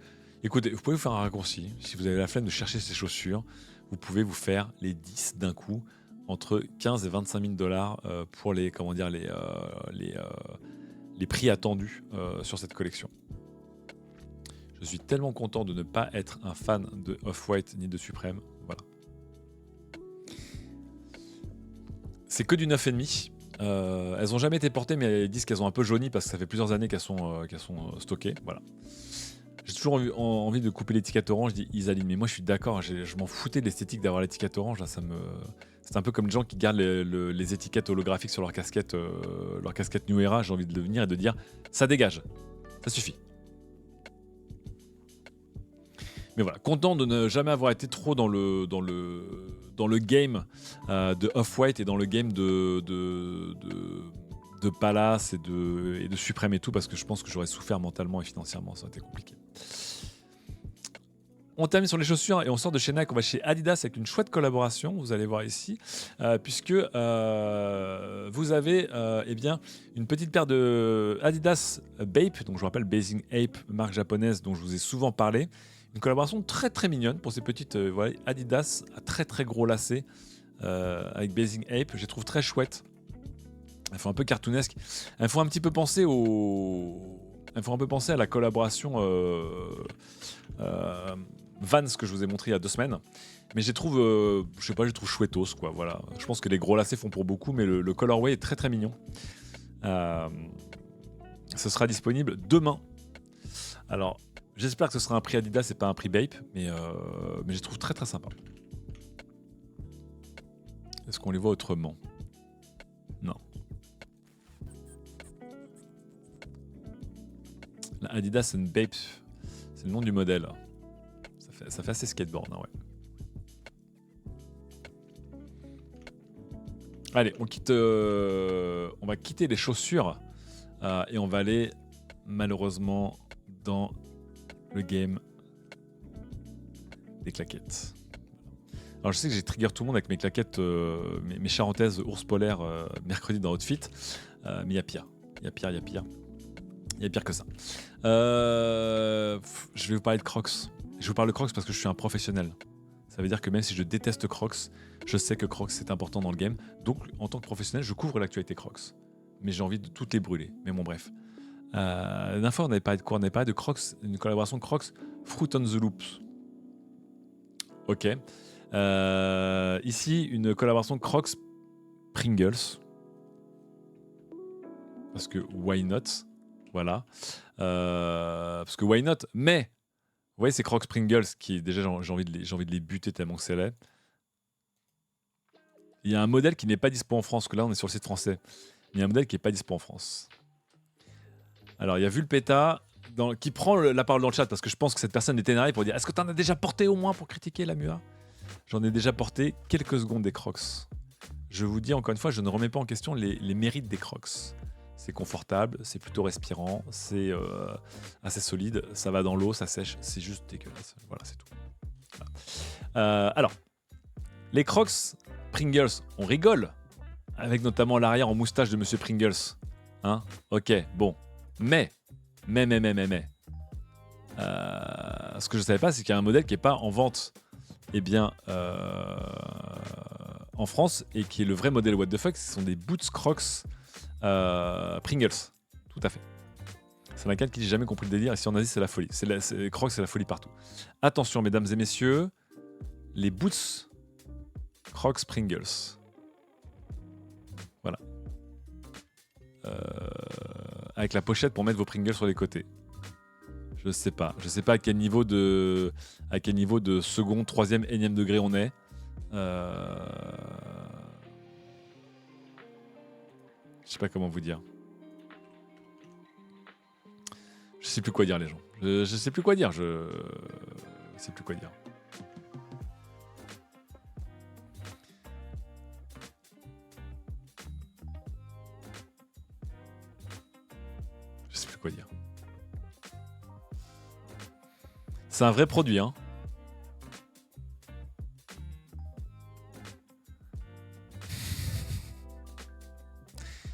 vous faire un raccourci. Si vous avez la flemme de chercher ces chaussures, vous pouvez vous faire les 10 d'un coup, entre 15 et 25 000 $ pour les prix attendus sur cette collection. Je suis tellement content de ne pas être un fan de Off-White ni de Supreme. Voilà. C'est que du 9,5. Elles n'ont jamais été portées, mais elles disent qu'elles ont un peu jauni parce que ça fait plusieurs années qu'elles sont stockées. Voilà. J'ai toujours envie de couper l'étiquette orange, je dis Isaline, mais moi je suis d'accord, je m'en foutais de l'esthétique d'avoir l'étiquette orange. Là, c'est un peu comme les gens qui gardent les étiquettes holographiques sur leur casquette New Era. J'ai envie de venir et de dire ça dégage, ça suffit. Mais voilà, content de ne jamais avoir été trop dans le game de Off-White et dans le game de Palace et de Supreme et tout, parce que je pense que j'aurais souffert mentalement et financièrement, ça aurait été compliqué. On termine sur les chaussures et on sort de chez Nike, on va chez Adidas avec une chouette collaboration, vous allez voir ici, puisque vous avez une petite paire de Adidas Bape, donc je vous rappelle Basing Ape, marque japonaise dont je vous ai souvent parlé. Une collaboration très très mignonne pour ces petites Adidas à très très gros lacets avec Basing Ape, je les trouve très chouettes. Elles font un peu cartoonesque. Elles font un petit peu penser à la collaboration Vans que je vous ai montré il y a 2 semaines. Mais je les trouve, je les trouve chouettos, quoi. Voilà. Je pense que les gros lacets font pour beaucoup, mais le colorway est très très mignon. Ce sera disponible demain. Alors, j'espère que ce sera un prix Adidas et pas un prix Bape, mais je les trouve très très sympas. Est-ce qu'on les voit autrement? Non. La Adidas and Bape, c'est le nom du modèle. Ça fait assez skateboard, hein, ouais. Allez, on va quitter les chaussures et on va aller malheureusement dans le game des claquettes. Alors je sais que j'ai trigger tout le monde avec mes claquettes, mes charentaises ours polaire mercredi dans Outfit, mais il y a pire. Il y a pire que ça. Je vais vous parler de Crocs. Je vous parle de Crocs parce que je suis un professionnel. Ça veut dire que même si je déteste Crocs, je sais que Crocs c'est important dans le game. Donc en tant que professionnel, je couvre l'actualité Crocs. Mais j'ai envie de toutes les brûler. Mais bon bref. La dernière fois on avait parlé de quoi? On avait parlé de Crocs, une collaboration Crocs Fruit on the Loops. Ok. Ici une collaboration Crocs Pringles. Parce que why not? Voilà. Parce que why not? Mais vous voyez ces Crocs Pringles qui déjà j'ai envie de les buter tellement que c'est laid. Il y a un modèle qui n'est pas dispo en France, parce que là on est sur le site français. Il y a un modèle qui n'est pas dispo en France. Alors il y a Vulpeta qui prend la parole dans le chat parce que je pense que cette personne est énervée pour dire est-ce que tu en as déjà porté au moins pour critiquer la MUA? J'en ai déjà porté quelques secondes des Crocs. Je vous dis encore une fois, je ne remets pas en question les mérites des Crocs. C'est confortable, c'est plutôt respirant, c'est assez solide, ça va dans l'eau, ça sèche, c'est juste dégueulasse. Voilà, c'est tout. Voilà. Alors, les Crocs Pringles, on rigole, avec notamment l'arrière en moustache de Monsieur Pringles. Hein? Ok, bon. Mais, Ce que je savais pas, c'est qu'il y a un modèle qui est pas en vente, eh bien, en France, et qui est le vrai modèle what the fuck. Ce sont des boots Crocs Pringles. Tout à fait. C'est un qui n'a jamais compris le délire. Ici en Asie, c'est la folie. Crocs, c'est la folie partout. Attention, mesdames et messieurs, les boots Crocs Pringles. Voilà. Avec la pochette pour mettre vos Pringles sur les côtés. Je sais pas. Je sais pas à quel niveau de second, troisième, énième degré on est. Je sais pas comment vous dire. Je sais plus quoi dire, les gens. Je sais plus quoi dire. Je sais plus quoi dire. Je sais plus quoi dire. C'est un vrai produit, hein.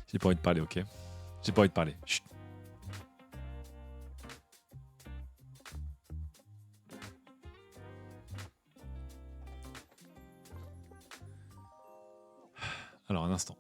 J'ai pas envie de parler, ok. J'ai pas envie de parler. Chut. Alors, un instant.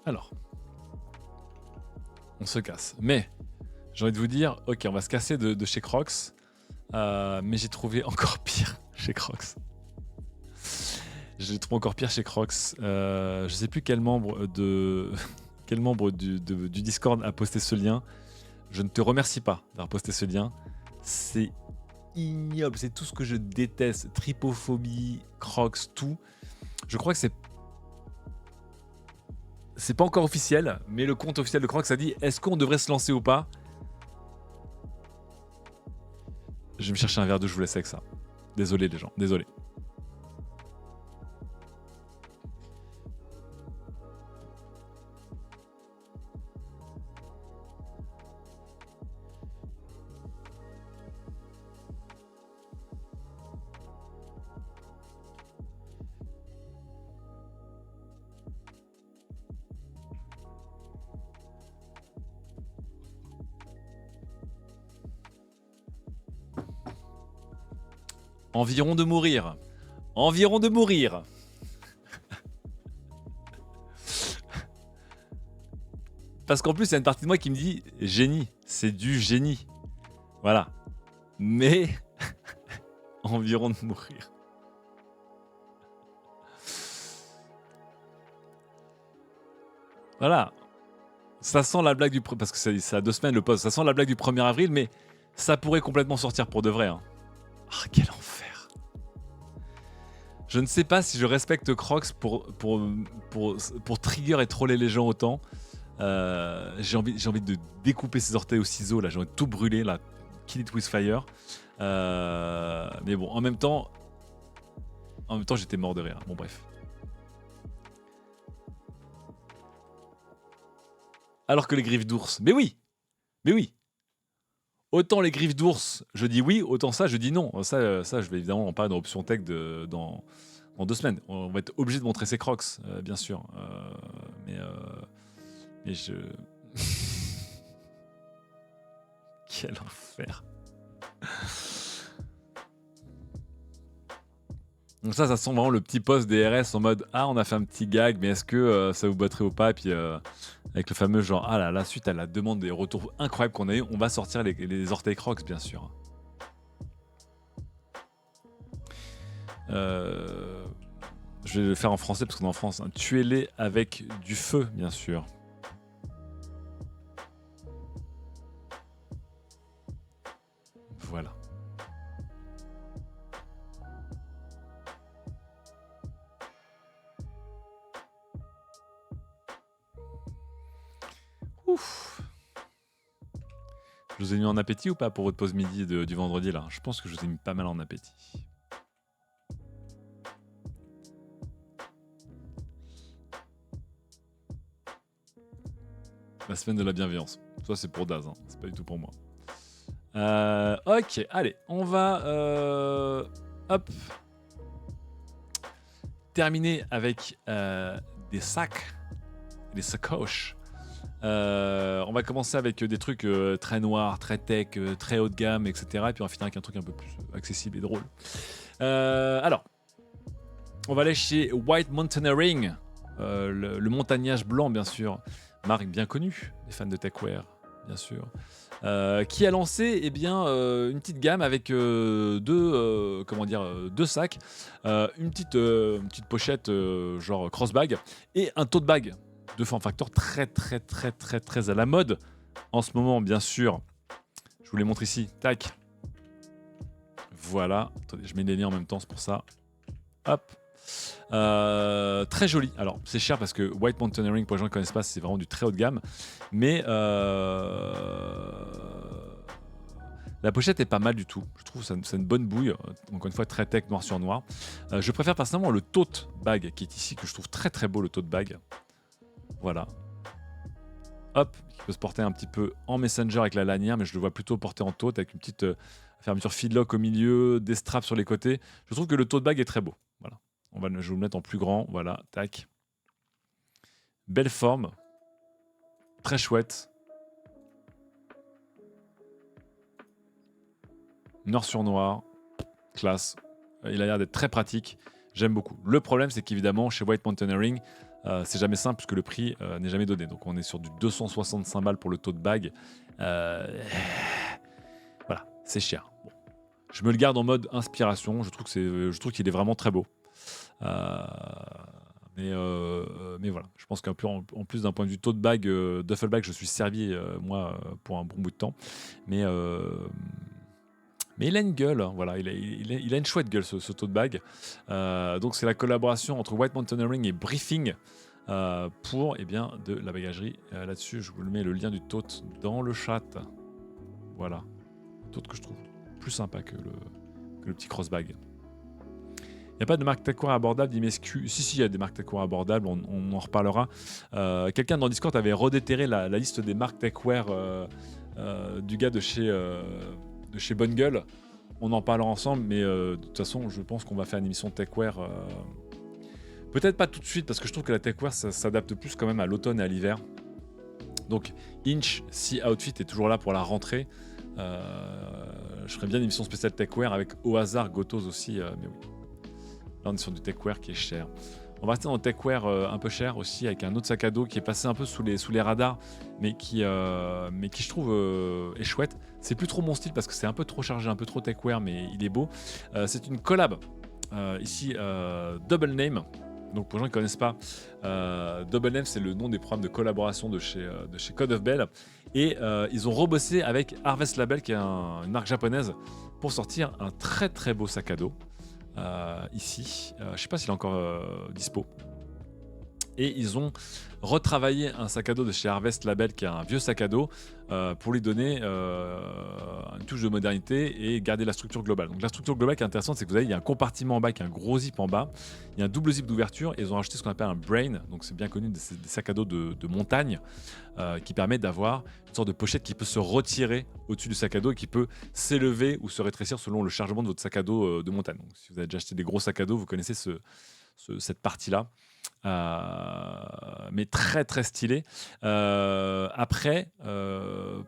Alors, on se casse. Mais, j'ai envie de vous dire, ok, on va se casser de chez Crocs. Mais j'ai trouvé encore pire chez Crocs. J'ai trouvé encore pire chez Crocs. Je sais plus quel membre du Discord a posté ce lien. Je ne te remercie pas d'avoir posté ce lien. C'est ignoble. C'est tout ce que je déteste. Tripophobie, Crocs, tout. Je crois que c'est pas encore officiel, mais le compte officiel de Crocs a dit est-ce qu'on devrait se lancer ou pas. Je vais me chercher un verre d'eau, je vous laisse avec ça. Désolé les gens, désolé. Environ de mourir. Environ de mourir. Parce qu'en plus, il y a une partie de moi qui me dit génie, c'est du génie. Voilà. Mais environ de mourir. Voilà. Ça sent la blague du... Parce que c'est à 2 semaines le post. Ça sent la blague du 1er avril, mais ça pourrait complètement sortir pour de vrai. Hein. Ah, quel enfer. Je ne sais pas si je respecte Crocs pour trigger et troller les gens autant. J'ai envie de découper ses orteils au ciseau. Là, j'ai envie de tout brûler. Là, kill it with fire. Mais bon, en même temps, j'étais mort de rire. Bon, bref. Alors que les griffes d'ours, mais oui. Autant les griffes d'ours, je dis oui, autant ça, je dis non. Ça je vais évidemment en parler dans Option Tech dans 2 semaines. On va être obligé de montrer ses Crocs, bien sûr. Mais je... Quel enfer. Donc ça sent vraiment le petit post des RS en mode « Ah, on a fait un petit gag, mais est-ce que ça vous battrait ou pas ?» Puis avec le fameux genre « Ah là, la suite à la demande des retours incroyables qu'on a eu, on va sortir les orteils Crocs, bien sûr. » Je vais le faire en français parce qu'on est en France. Hein. Tuez-les avec du feu, bien sûr. Voilà. Ouf. Je vous ai mis en appétit ou pas pour votre pause midi du vendredi là? Je pense que je vous ai mis pas mal en appétit. La semaine de la bienveillance. Ça c'est pour Daz, hein. C'est pas du tout pour moi. Ok, allez, on va hop, terminer avec des sacs, des sacoches. On va commencer avec des trucs très noirs, très tech, très haut de gamme, etc. Et puis on va finir avec un truc un peu plus accessible et drôle. Alors, on va aller chez White Mountaineering, le montagnage blanc, bien sûr. Marque bien connue, des fans de techwear, bien sûr. Qui a lancé une petite gamme avec deux sacs, une petite pochette genre crossbag et un tote bag de form factor très à la mode en ce moment, bien sûr. Je vous les montre ici, tac. Voilà, attendez, je mets les liens en même temps, c'est pour ça. Hop. Très joli. Alors, c'est cher parce que White Mountaineering, pour les gens qui ne connaissent pas, c'est vraiment du très haut de gamme. Mais la pochette est pas mal du tout. Je trouve que c'est une bonne bouille. Encore une fois, très tech, noir sur noir. Je préfère personnellement le tote bag qui est ici, que je trouve très beau, le tote bag. Voilà. Hop, qui peut se porter un petit peu en messenger avec la lanière, mais je le vois plutôt porté en tote avec une petite fermeture feedlock au milieu, des straps sur les côtés. Je trouve que le tote bag est très beau. Voilà. Je vais vous le mettre en plus grand. Voilà, tac. Belle forme. Très chouette. Noir sur noir. Classe. Il a l'air d'être très pratique. J'aime beaucoup. Le problème, c'est qu'évidemment, chez White Mountaineering, c'est jamais simple puisque le prix n'est jamais donné. Donc on est sur du 265 balles pour le tote bag. Voilà, c'est cher. Bon. Je me le garde en mode inspiration. Je trouve qu'il est vraiment très beau. Mais voilà, je pense qu'en plus d'un point de vue tote bag, duffel bag, je suis servi moi pour un bon bout de temps. Mais il a une gueule, hein, voilà, il a une chouette gueule ce tote bag. Donc c'est la collaboration entre White Mountaineering et Briefing pour de la bagagerie. Là-dessus, je vous le mets le lien du tote dans le chat. Voilà, tote que je trouve plus sympa que le petit crossbag. Il n'y a pas de marque techwear abordable, dit Mescu. Si, il y a des marques techwear abordables, on en reparlera. Quelqu'un dans Discord avait redéterré la liste des marques techwear du gars de chez Bonne Gueule. On en parlera ensemble, mais de toute façon, je pense qu'on va faire une émission techwear. Peut-être pas tout de suite, parce que je trouve que la techwear, ça s'adapte plus quand même à l'automne et à l'hiver. Donc, Inch, si Outfit est toujours là pour la rentrée. Je ferais bien une émission spéciale techwear avec au hasard Gotos aussi, mais oui. Là, on est sur du techwear qui est cher. On va rester dans le techwear un peu cher aussi, avec un autre sac à dos qui est passé un peu sous les radars, mais qui je trouve est chouette. C'est plus trop mon style parce que c'est un peu trop chargé, un peu trop techwear, mais il est beau. C'est une collab. Ici, Double Name. Donc pour les gens qui ne connaissent pas, Double Name, c'est le nom des programmes de collaboration de chez Code of Bell. Et ils ont rebossé avec Harvest Label, qui est une marque japonaise, pour sortir un très beau sac à dos. Ici, je ne sais pas s'il est encore dispo. Et ils ont retravaillé un sac à dos de chez Harvest Label, qui est un vieux sac à dos, pour lui donner une touche de modernité et garder la structure globale. Donc la structure globale qui est intéressante, c'est que vous avez, il y a un compartiment en bas qui a un gros zip en bas, il y a un double zip d'ouverture, et ils ont rajouté ce qu'on appelle un brain, donc c'est bien connu des sacs à dos de montagne, qui permet d'avoir une sorte de pochette qui peut se retirer au-dessus du sac à dos et qui peut s'élever ou se rétrécir selon le chargement de votre sac à dos de montagne. Donc, si vous avez déjà acheté des gros sacs à dos, vous connaissez cette partie-là. Mais très stylé. Après,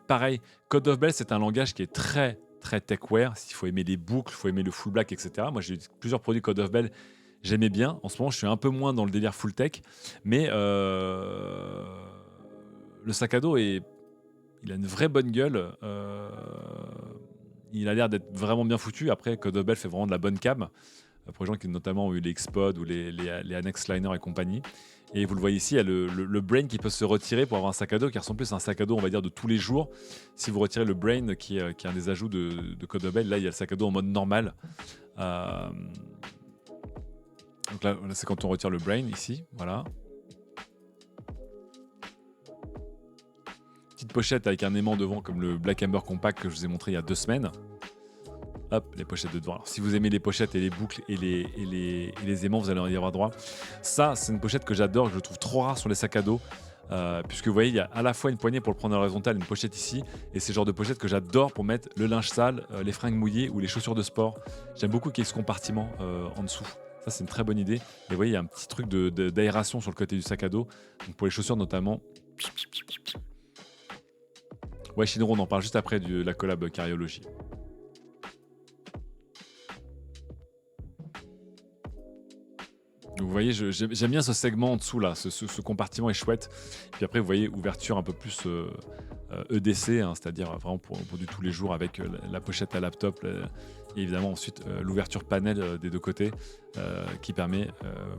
pareil, Code of Bell, c'est un langage qui est très techwear. Il faut aimer les boucles, il faut aimer le full black, etc. Moi, j'ai eu plusieurs produits Code of Bell, j'aimais bien. En ce moment, je suis un peu moins dans le délire full tech, mais le sac à dos il a une vraie bonne gueule. Il a l'air d'être vraiment bien foutu. Après, Code of Bell fait vraiment de la bonne cam. Pour les gens qui notamment ont eu les Xpod ou les Annex Liner et compagnie. Et vous le voyez ici, il y a le brain qui peut se retirer pour avoir un sac à dos qui ressemble plus à un sac à dos, on va dire, de tous les jours. Si vous retirez le brain, qui est un des ajouts de Code of Bell, là, il y a le sac à dos en mode normal. Donc là, c'est quand on retire le brain, ici, voilà. petite pochette avec un aimant devant comme le Black Amber Compact que je vous ai montré il y a 2 semaines. Hop, les pochettes de devant. Alors, si vous aimez les pochettes et les boucles et les aimants, vous allez y avoir droit. Ça, c'est une pochette que j'adore, que je trouve trop rare sur les sacs à dos. Puisque vous voyez, il y a à la fois une poignée pour le prendre à l'horizontale, une pochette ici, et c'est le genre de pochette que j'adore pour mettre le linge sale, les fringues mouillées ou les chaussures de sport. J'aime beaucoup qu'il y ait ce compartiment en dessous. Ça, c'est une très bonne idée. Et vous voyez, il y a un petit truc d'aération sur le côté du sac à dos, donc pour les chaussures notamment. Ouais, Shinro, on en parle juste après de la collab Cariology. Vous voyez, j'aime bien ce segment en dessous là, ce compartiment est chouette. Puis après, vous voyez, ouverture un peu plus EDC, hein, c'est-à-dire vraiment pour du tous les jours avec la pochette à laptop. Et évidemment, ensuite, l'ouverture panel des deux côtés qui permet,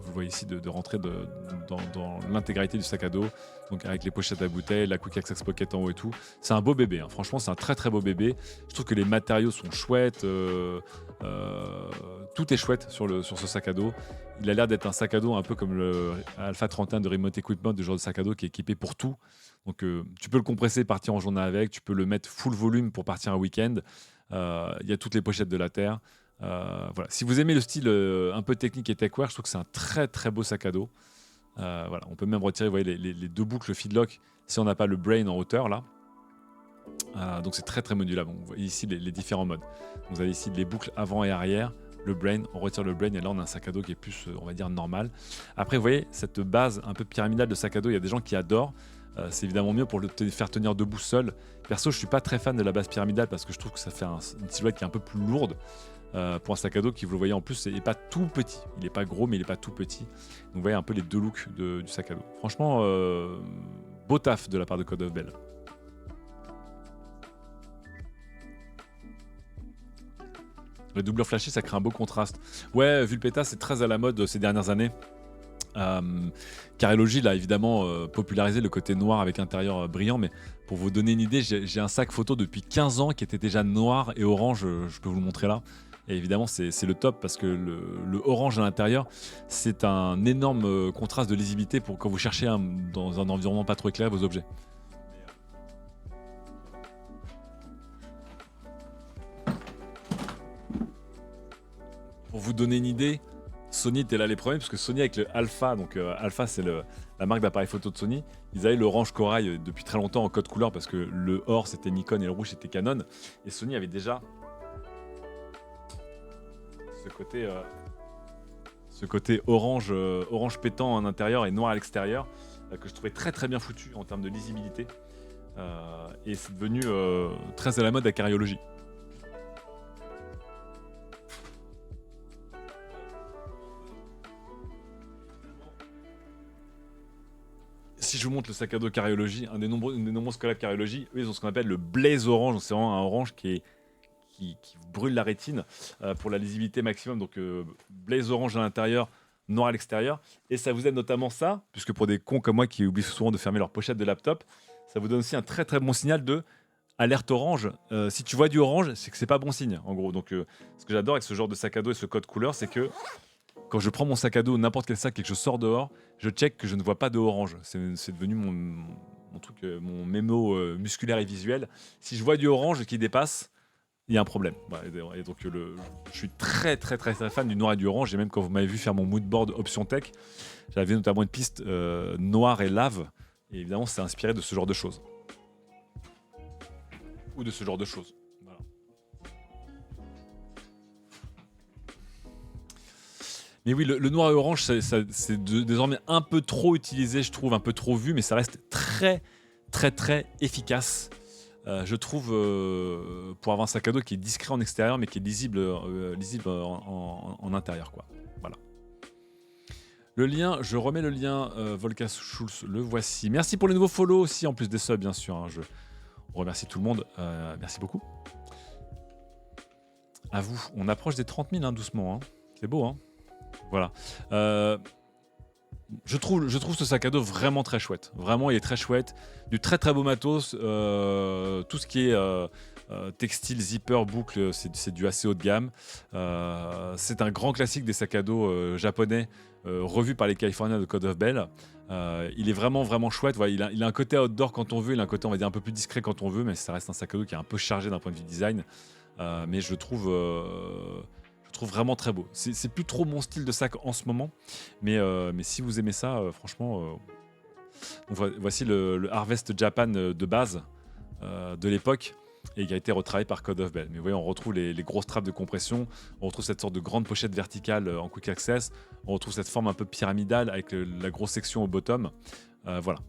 vous voyez ici, de rentrer dans l'intégralité du sac à dos. Donc avec les pochettes à bouteilles, la Quick Access Pocket en haut et tout. C'est un beau bébé, hein. Franchement, c'est un très très beau bébé. Je trouve que les matériaux sont chouettes. Tout est chouette sur ce sac à dos. Il a l'air d'être un sac à dos un peu comme le Alpha 31 de Remote Equipment, de genre de sac à dos qui est équipé pour tout. Donc tu peux le compresser, partir en journée avec, tu peux le mettre full volume pour partir un week-end. Il y a toutes les pochettes de la Terre. Voilà. Si vous aimez le style un peu technique et techwear, je trouve que c'est un très très beau sac à dos. Voilà. On peut même retirer, vous voyez, les deux boucles feedlock si on n'a pas le brain en hauteur là. Donc c'est très très modulable. Vous voyez ici les différents modes. Vous avez ici les boucles avant et arrière. Le brain, on retire le brain et là on a un sac à dos qui est plus, on va dire, normal. Après, vous voyez, cette base un peu pyramidale de sac à dos, il y a des gens qui adorent. C'est évidemment mieux pour le faire tenir debout seul. Perso, je suis pas très fan de la base pyramidale parce que je trouve que ça fait une silhouette qui est un peu plus lourde pour un sac à dos qui, vous le voyez en plus, n'est pas tout petit. Il n'est pas gros, mais il n'est pas tout petit. Donc vous voyez un peu les deux looks du sac à dos. Franchement, beau taf de la part de Code of Bell. Le doubleur flashé, ça crée un beau contraste. Ouais, Vulpeta, c'est très à la mode ces dernières années. Cariology l'a évidemment popularisé le côté noir avec intérieur brillant, mais pour vous donner une idée, j'ai un sac photo depuis 15 ans qui était déjà noir et orange, je peux vous le montrer là. Et évidemment, c'est le top parce que le orange à l'intérieur, c'est un énorme contraste de lisibilité pour quand vous cherchez dans un environnement pas trop éclairé vos objets. Pour vous donner une idée, Sony était là les premiers, parce que Sony avec le Alpha, donc Alpha c'est la marque d'appareil photo de Sony, ils avaient l'orange corail depuis très longtemps en code couleur, parce que le or c'était Nikon et le rouge c'était Canon, et Sony avait déjà ce côté orange, orange pétant en intérieur et noir à l'extérieur, que je trouvais très très bien foutu en termes de lisibilité, et c'est devenu très à la mode à Cariology. Si je vous montre le sac à dos Cariology, une des nombreuses collabs Cariology, eux ils ont ce qu'on appelle le Blaze Orange, donc c'est vraiment un orange qui vous brûle la rétine pour la lisibilité maximum, donc Blaze Orange à l'intérieur, noir à l'extérieur, et ça vous aide notamment ça, puisque pour des cons comme moi qui oublient souvent de fermer leur pochette de laptop, ça vous donne aussi un très très bon signal de alerte orange. Si tu vois du orange, c'est que c'est pas bon signe en gros. Donc ce que j'adore avec ce genre de sac à dos et ce code couleur, c'est que quand je prends mon sac à dos, n'importe quel sac, et que je sors dehors, je check que je ne vois pas de orange. C'est devenu mon truc, mon mémo musculaire et visuel. Si je vois du orange qui dépasse, il y a un problème. Voilà, et donc je suis très très très très fan du noir et du orange. Et même quand vous m'avez vu faire mon moodboard option tech, j'avais notamment une piste noir et lave. Et évidemment, c'est inspiré de ce genre de choses. Ou de ce genre de choses. Voilà. Mais oui, le noir et orange, c'est désormais un peu trop utilisé, je trouve, un peu trop vu, mais ça reste très, très, très efficace. Je trouve, pour avoir un sac à dos qui est discret en extérieur, mais qui est lisible en intérieur, quoi. Voilà. Le lien, je remets le lien, Volkas Schulz, le voici. Merci pour les nouveaux follow aussi, en plus des subs, bien sûr. Hein, on remercie tout le monde. Merci beaucoup. À vous. On approche des 30 000, hein, doucement. Hein. C'est beau, hein. Voilà. Je trouve ce sac à dos vraiment très chouette. Vraiment, il est très chouette. Du très très beau matos. Tout ce qui est textile, zipper, boucle, c'est du assez haut de gamme. C'est un grand classique des sacs à dos japonais, revu par les Californiens de Code of Bell. Il est vraiment vraiment chouette. Voilà, il a un côté outdoor quand on veut, il a un côté on va dire un peu plus discret quand on veut, mais ça reste un sac à dos qui est un peu chargé d'un point de vue design. Mais je le trouve vraiment très beau. C'est plus trop mon style de sac en ce moment, mais si vous aimez ça, franchement, voici le Harvest Japan de base de l'époque et qui a été retravaillé par Code of Bell. Mais vous voyez, on retrouve les grosses trappes de compression, on retrouve cette sorte de grande pochette verticale en quick access, on retrouve cette forme un peu pyramidale avec la grosse section au bottom. Voilà.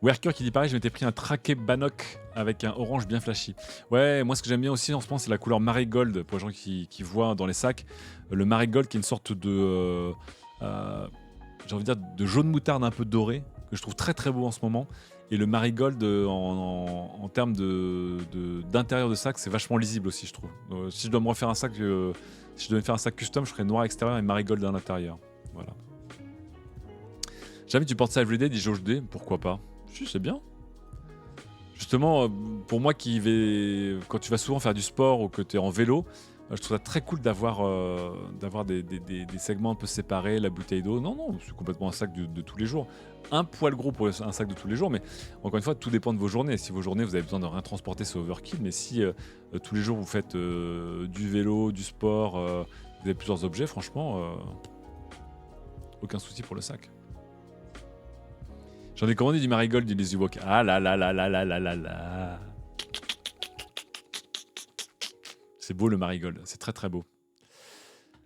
Werker qui dit pareil, je m'étais pris un traqué Bannock avec un orange bien flashy. Ouais, moi ce que j'aime bien aussi en ce moment, c'est la couleur Marigold pour les gens qui voient dans les sacs. Le Marigold qui est une sorte de, j'ai envie de dire, de jaune moutarde un peu doré, que je trouve très très beau en ce moment. Et le Marigold en termes d'intérieur de sac, c'est vachement lisible aussi, je trouve. Si je dois me refaire un sac, si je devais me faire un sac custom, je ferais noir extérieur et Marigold à l'intérieur. Voilà. Jamais tu portes ça everyday, dit Josh D, pourquoi pas? Si, c'est bien. Justement, pour moi quand tu vas souvent faire du sport ou que tu es en vélo, je trouve ça très cool d'avoir des segments un peu séparés, la bouteille d'eau. Non, c'est complètement un sac de tous les jours. Un poil gros pour un sac de tous les jours, mais encore une fois, tout dépend de vos journées. Si vos journées, vous avez besoin de rien transporter, c'est overkill. Mais si tous les jours, vous faites du vélo, du sport, vous avez plusieurs objets, franchement, aucun souci pour le sac. J'en ai commandé du Marigold du Lazy Walk. Ah là là là là là là là là. C'est beau le Marigold, c'est très très beau.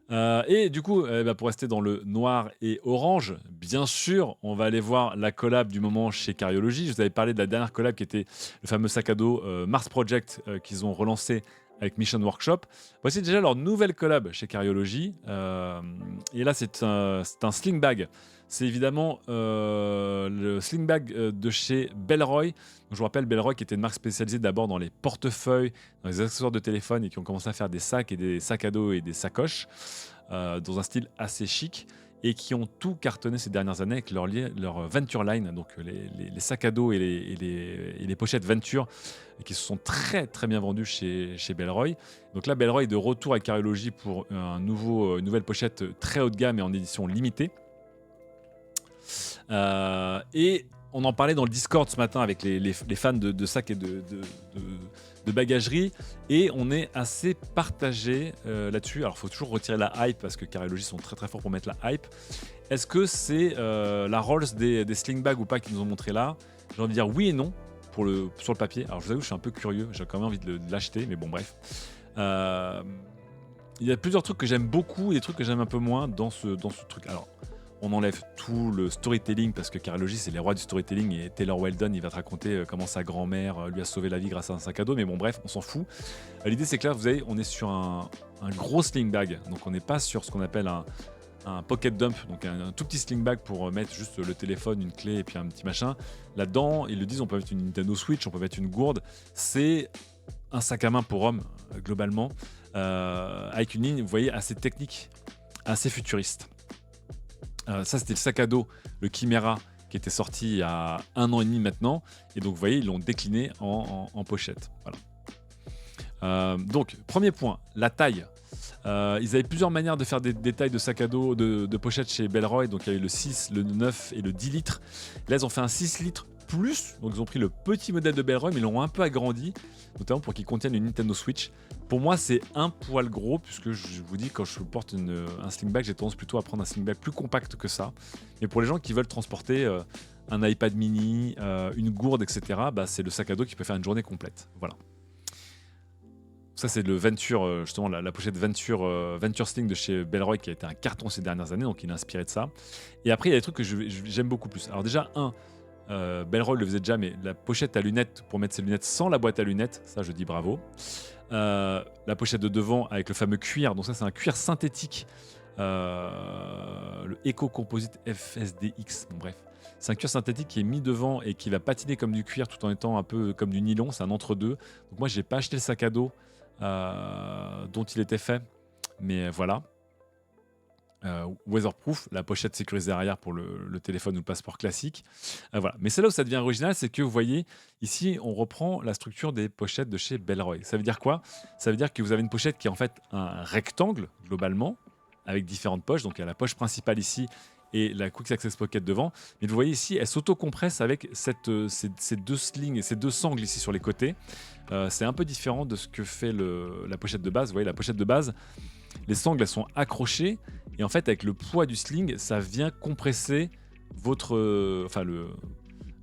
Et du coup, pour rester dans le noir et orange, bien sûr, on va aller voir la collab du moment chez Cariology. Je vous avais parlé de la dernière collab qui était le fameux sac à dos Mars Project qu'ils ont relancé avec Mission Workshop. Voici déjà leur nouvelle collab chez Cariology. Et là, c'est un sling bag. C'est évidemment le sling bag de chez Bellroy. Donc, je vous rappelle, Bellroy qui était une marque spécialisée d'abord dans les portefeuilles, dans les accessoires de téléphone et qui ont commencé à faire des sacs et des sacs à dos et des sacoches dans un style assez chic et qui ont tout cartonné ces dernières années avec leur Venture Line, donc les sacs à dos et les pochettes Venture qui se sont très très bien vendus chez Bellroy. Donc là, Bellroy est de retour avec Cariology pour une nouvelle pochette très haut de gamme et en édition limitée. Et on en parlait dans le Discord ce matin avec les fans de sacs et de bagagerie, et on est assez partagé là-dessus. Alors il faut toujours retirer la hype parce que Cariology sont très très forts pour mettre la hype. Est-ce que c'est la Rolls des sling bags ou pas qu'ils nous ont montré là? J'ai envie de dire oui et non sur le papier. Alors je vous avoue, je suis un peu curieux, j'ai quand même envie de l'acheter, mais bon bref. Il y a plusieurs trucs que j'aime beaucoup et des trucs que j'aime un peu moins dans ce truc. Alors on enlève tout le storytelling parce que Cariology c'est les rois du storytelling et Taylor Weldon il va te raconter comment sa grand-mère lui a sauvé la vie grâce à un sac à dos, mais bon bref, on s'en fout. L'idée c'est que là vous voyez, on est sur un gros sling bag, donc on n'est pas sur ce qu'on appelle un pocket dump, donc un tout petit sling bag pour mettre juste le téléphone, une clé et puis un petit machin. Là-dedans, ils le disent, on peut mettre une Nintendo Switch, on peut mettre une gourde. C'est un sac à main pour homme globalement, avec une ligne, vous voyez, assez technique, assez futuriste. Ça, c'était le sac à dos, le Chimera, qui était sorti il y a 1 an et demi maintenant. Et donc, vous voyez, ils l'ont décliné en pochette. Voilà. Donc, premier point, la taille. Ils avaient plusieurs manières de faire des tailles de sac à dos, de pochette chez Bellroy. Donc, il y a eu le 6, le 9 et le 10 litres. Là, ils ont fait un 6 litres plus. Donc, ils ont pris le petit modèle de Bellroy, mais ils l'ont un peu agrandi, notamment pour qu'il contienne une Nintendo Switch. Pour moi, c'est un poil gros, puisque je vous dis, quand je porte un sling bag, j'ai tendance plutôt à prendre un sling bag plus compact que ça. Mais pour les gens qui veulent transporter un iPad mini, une gourde, etc., c'est le sac à dos qui peut faire une journée complète. Voilà. Ça, c'est le Venture, justement, la pochette Venture Sling de chez Bellroy qui a été un carton ces dernières années, donc il est inspiré de ça. Et après, il y a des trucs que j'aime beaucoup plus. Alors déjà, Bellroy le faisait déjà, mais la pochette à lunettes pour mettre ses lunettes sans la boîte à lunettes, ça, je dis bravo. La pochette de devant avec le fameux cuir, donc ça c'est un cuir synthétique, le Eco Composite FSDX, bon bref, c'est un cuir synthétique qui est mis devant et qui va patiner comme du cuir tout en étant un peu comme du nylon, c'est un entre-deux. Donc moi j'ai pas acheté le sac à dos dont il était fait, mais voilà. weatherproof, la pochette sécurisée derrière pour le téléphone ou le passeport classique. Voilà. Mais c'est là où ça devient original, c'est que vous voyez, ici, on reprend la structure des pochettes de chez Bellroy. Ça veut dire quoi? Ça veut dire que vous avez une pochette qui est en fait un rectangle, globalement, avec différentes poches. Donc il y a la poche principale ici et la Quick Access Pocket devant. Mais vous voyez ici, elle s'auto-compresse avec ces deux slings et ces deux sangles ici sur les côtés. C'est un peu différent de ce que fait la pochette de base. Vous voyez, la pochette de base, les sangles, elles sont accrochées. Et en fait, avec le poids du sling, ça vient compresser votre...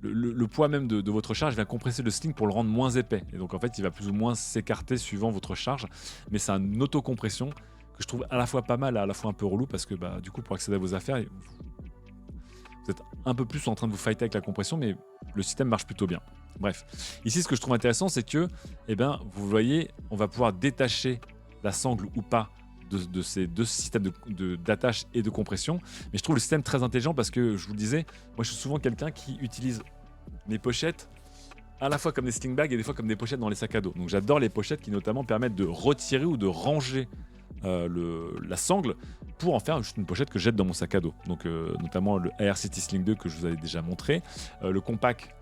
le poids même de votre charge vient compresser le sling pour le rendre moins épais. Et donc, en fait, il va plus ou moins s'écarter suivant votre charge. Mais c'est une autocompression que je trouve à la fois pas mal et à la fois un peu relou parce que, du coup, pour accéder à vos affaires, vous êtes un peu plus en train de vous fighter avec la compression, mais le système marche plutôt bien. Bref. Ici, ce que je trouve intéressant, c'est que, vous voyez, on va pouvoir détacher la sangle ou pas de ces deux systèmes d'attache et de compression. Mais je trouve le système très intelligent parce que, je vous le disais, moi je suis souvent quelqu'un qui utilise mes pochettes à la fois comme des sling bags et des fois comme des pochettes dans les sacs à dos. Donc j'adore les pochettes qui notamment permettent de retirer ou de ranger la sangle pour en faire juste une pochette que je jette dans mon sac à dos. Donc notamment le Air City Sling 2 que je vous avais déjà montré, le compact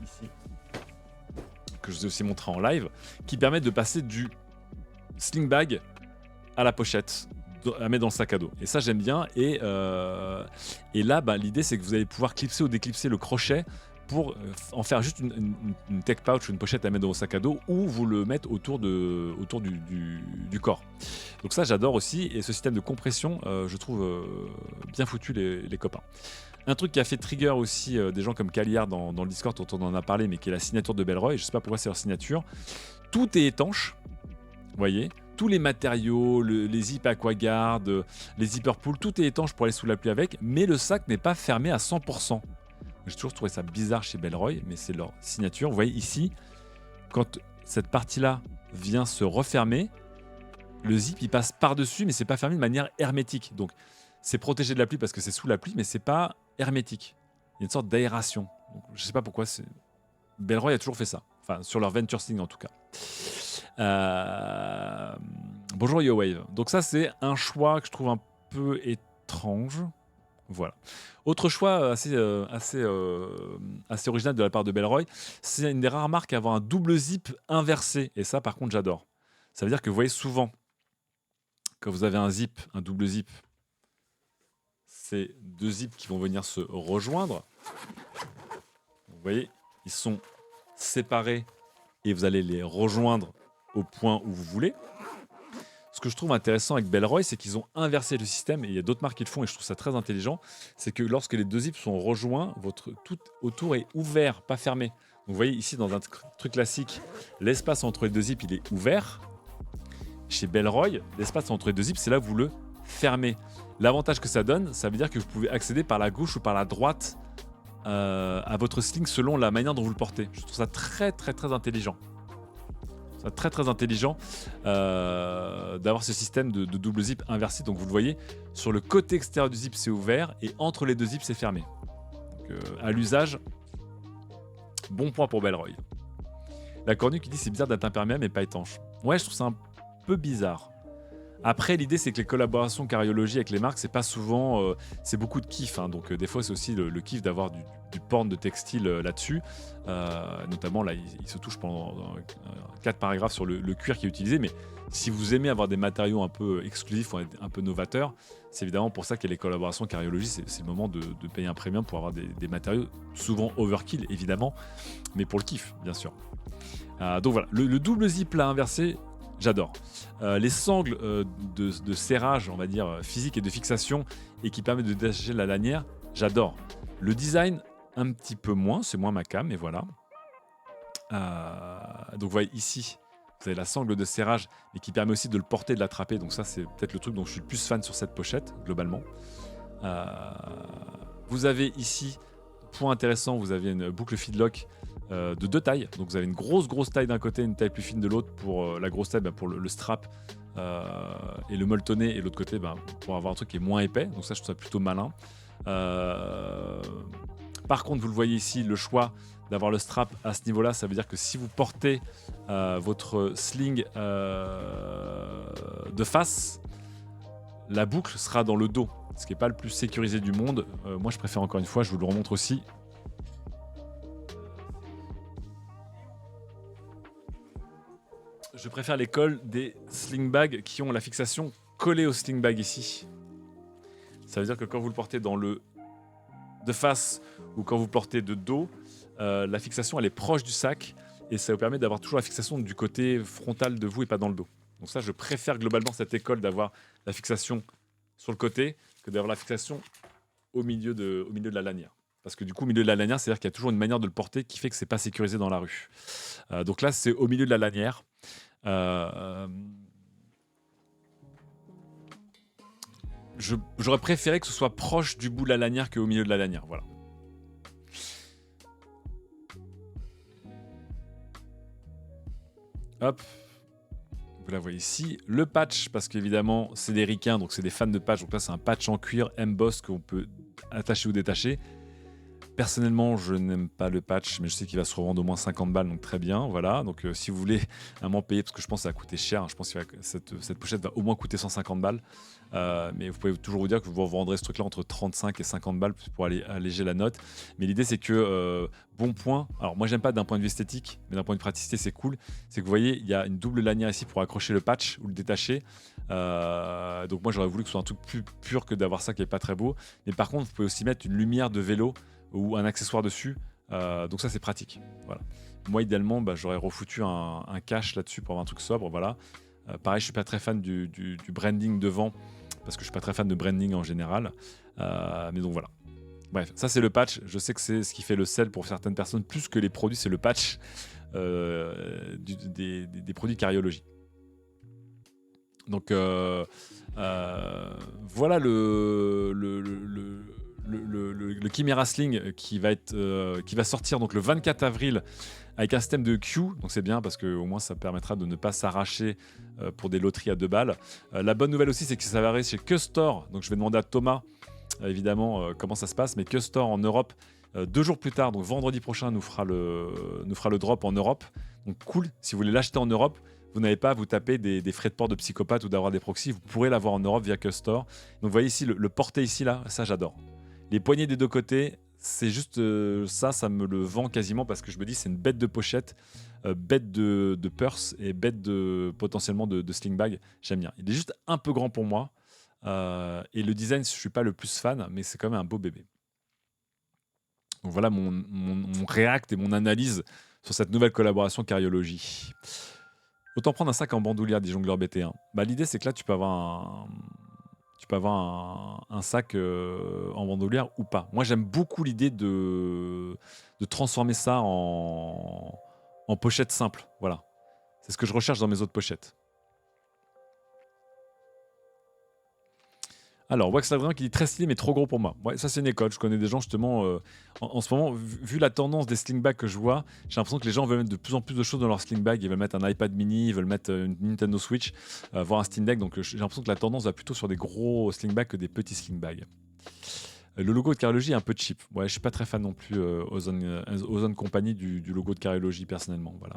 ici que je vous ai aussi montré en live, qui permet de passer du sling bag à la pochette, à mettre dans le sac à dos. Et ça, j'aime bien. Et là, l'idée, c'est que vous allez pouvoir clipser ou déclipser le crochet pour en faire juste une tech pouch, une pochette à mettre dans vos sac à dos, ou vous le mettre autour du corps. Donc ça, j'adore aussi. Et ce système de compression, je trouve bien foutu, les copains. Un truc qui a fait trigger aussi des gens comme Caliard dans le Discord dont on en a parlé, mais qui est la signature de Bellroy. Je sais pas pourquoi c'est leur signature. Tout est étanche, vous voyez. Tous les matériaux, les zips AquaGuard, les zipper pull, tout est étanche pour aller sous la pluie avec, mais le sac n'est pas fermé à 100%. J'ai toujours trouvé ça bizarre chez Bellroy, mais c'est leur signature. Vous voyez ici, quand cette partie-là vient se refermer, le zip il passe par-dessus, mais c'est pas fermé de manière hermétique. Donc c'est protégé de la pluie parce que c'est sous la pluie, mais c'est pas hermétique. Il y a une sorte d'aération. Donc, je sais pas pourquoi. Bellroy a toujours fait ça. Enfin, sur leur Venture Sling en tout cas. Bonjour YoWave. Donc ça c'est un choix que je trouve un peu étrange. Voilà. Autre choix assez original de la part de Bellroy, c'est une des rares marques à avoir un double zip inversé. Et ça par contre j'adore. Ça veut dire que vous voyez souvent quand vous avez un double zip, c'est deux zips qui vont venir se rejoindre. Vous voyez, ils sont séparés et vous allez les rejoindre au point où vous voulez. Ce que je trouve intéressant avec Bellroy, c'est qu'ils ont inversé le système, et il y a d'autres marques qui le font, et je trouve ça très intelligent, c'est que lorsque les deux zips sont rejoints, tout autour est ouvert, pas fermé. Donc vous voyez ici, dans un truc classique, l'espace entre les deux zips, il est ouvert. Chez Bellroy, l'espace entre les deux zips, c'est là où vous le fermez. L'avantage que ça donne, ça veut dire que vous pouvez accéder par la gauche ou par la droite à votre sling selon la manière dont vous le portez. Je trouve ça très très très intelligent. C'est très très intelligent d'avoir ce système de double zip inversé. Donc vous le voyez, sur le côté extérieur du zip c'est ouvert et entre les deux zips c'est fermé. Donc à l'usage, bon point pour Bellroy. La Cornu qui dit c'est bizarre d'être imperméable mais pas étanche. Ouais, je trouve ça un peu bizarre. Après, l'idée c'est que les collaborations Cariologie avec les marques, c'est pas souvent, c'est beaucoup de kiff. Hein, donc des fois c'est aussi le kiff d'avoir du porn de textile là-dessus. Notamment là, il se touche pendant 4 paragraphes sur le cuir qui est utilisé. Mais si vous aimez avoir des matériaux un peu exclusifs ou un peu novateurs, c'est évidemment pour ça qu'il y a les collaborations Cariologie. C'est le moment de payer un premium pour avoir des matériaux souvent overkill évidemment, mais pour le kiff bien sûr. Donc voilà, le double zip là inversé. J'adore. Les sangles de serrage, on va dire, physique et de fixation, et qui permettent de détacher la lanière, j'adore. Le design, un petit peu moins, c'est moins ma cam, mais voilà. Donc vous voyez ici, vous avez la sangle de serrage, et qui permet aussi de le porter, de l'attraper. Donc ça, c'est peut-être le truc dont je suis le plus fan sur cette pochette, globalement. Vous avez ici, point intéressant, vous avez une boucle feedlock de 2 tailles. Donc vous avez une grosse taille d'un côté, une taille plus fine de l'autre pour la grosse taille, pour le strap et le molletonné, et l'autre côté pour avoir un truc qui est moins épais. Donc ça, je trouve ça plutôt malin. Par contre, vous le voyez ici, le choix d'avoir le strap à ce niveau-là, ça veut dire que si vous portez votre sling de face, la boucle sera dans le dos, ce qui n'est pas le plus sécurisé du monde. Moi, je préfère encore une fois, je vous le remontre aussi. Je préfère les cols des sling bags qui ont la fixation collée au sling bag ici. Ça veut dire que quand vous le portez de face ou quand vous le portez de dos, la fixation elle est proche du sac et ça vous permet d'avoir toujours la fixation du côté frontal de vous et pas dans le dos. Donc ça, je préfère globalement cette école d'avoir la fixation sur le côté que d'avoir la fixation au milieu de la lanière. Parce que du coup, au milieu de la lanière, c'est-à-dire qu'il y a toujours une manière de le porter qui fait que c'est pas sécurisé dans la rue. Donc là, c'est au milieu de la lanière. J'aurais préféré que ce soit proche du bout de la lanière qu'au milieu de la lanière. Voilà. Hop. Vous la voyez ici. Le patch, parce qu'évidemment, c'est des ricains, donc c'est des fans de patch. Donc là, c'est un patch en cuir emboss qu'on peut attacher ou détacher. Personnellement, je n'aime pas le patch, mais je sais qu'il va se revendre au moins 50 balles, donc très bien. Voilà. Donc si vous voulez à m'en payer, parce que je pense que ça va coûter cher, je pense que cette pochette va au moins coûter 150 balles. Mais vous pouvez toujours vous dire que vous vendrez ce truc-là entre 35 et 50 balles pour aller alléger la note. Mais l'idée, c'est que, bon point, alors moi, j'aime pas d'un point de vue esthétique, mais d'un point de vue praticité, c'est cool. C'est que vous voyez, il y a une double lanière ici pour accrocher le patch ou le détacher. Donc moi, j'aurais voulu que ce soit un truc plus pur que d'avoir ça qui est pas très beau. Mais par contre, vous pouvez aussi mettre une lumière de vélo ou un accessoire dessus, donc ça c'est pratique. Voilà. Moi idéalement j'aurais refoutu un cache là-dessus pour avoir un truc sobre. Voilà. Pareil, je suis pas très fan du branding devant parce que je suis pas très fan de branding en général, mais donc voilà. Bref, ça c'est le patch. Je sais que c'est ce qui fait le sel pour certaines personnes, plus que les produits, c'est le patch des produits Cariologie. Donc voilà le Chimera Sling qui va sortir donc le 24 avril avec un système de Q, donc c'est bien parce que au moins ça permettra de ne pas s'arracher pour des loteries à 2 balles. La bonne nouvelle aussi, c'est que ça va arriver chez Custore, donc je vais demander à Thomas évidemment comment ça se passe, mais Custore en Europe 2 jours plus tard, donc vendredi prochain nous fera le drop en Europe. Donc cool, si vous voulez l'acheter en Europe, vous n'avez pas à vous taper des frais de port de psychopathe ou d'avoir des proxys, vous pourrez l'avoir en Europe via Custore. Donc vous voyez ici le porté ici là, ça j'adore. Les poignées des deux côtés, c'est juste ça me le vend quasiment parce que je me dis c'est une bête de pochette, bête de purse et bête potentiellement de sling bag. J'aime bien. Il est juste un peu grand pour moi et le design, je suis pas le plus fan, mais c'est quand même un beau bébé. Donc voilà mon react et mon analyse sur cette nouvelle collaboration Cariologie. Autant prendre un sac en bandoulière, dit Jongleur BT1. L'idée c'est que là tu peux avoir un sac en bandoulière ou pas. Moi, j'aime beaucoup l'idée de transformer ça en pochette simple. Voilà. C'est ce que je recherche dans mes autres pochettes. Alors, Wax Ladrin qui dit très stylé mais trop gros pour moi. Ouais, ça c'est une école. Je connais des gens justement. En ce moment, vu la tendance des sling bags que je vois, j'ai l'impression que les gens veulent mettre de plus en plus de choses dans leur sling bag. Ils veulent mettre un iPad mini, ils veulent mettre une Nintendo Switch, voire un Steam Deck. Donc j'ai l'impression que la tendance va plutôt sur des gros sling bags que des petits sling bags. Le logo de Cariologie est un peu cheap. Ouais, je suis pas très fan non plus Ozone Company du logo de Cariologie personnellement. Voilà.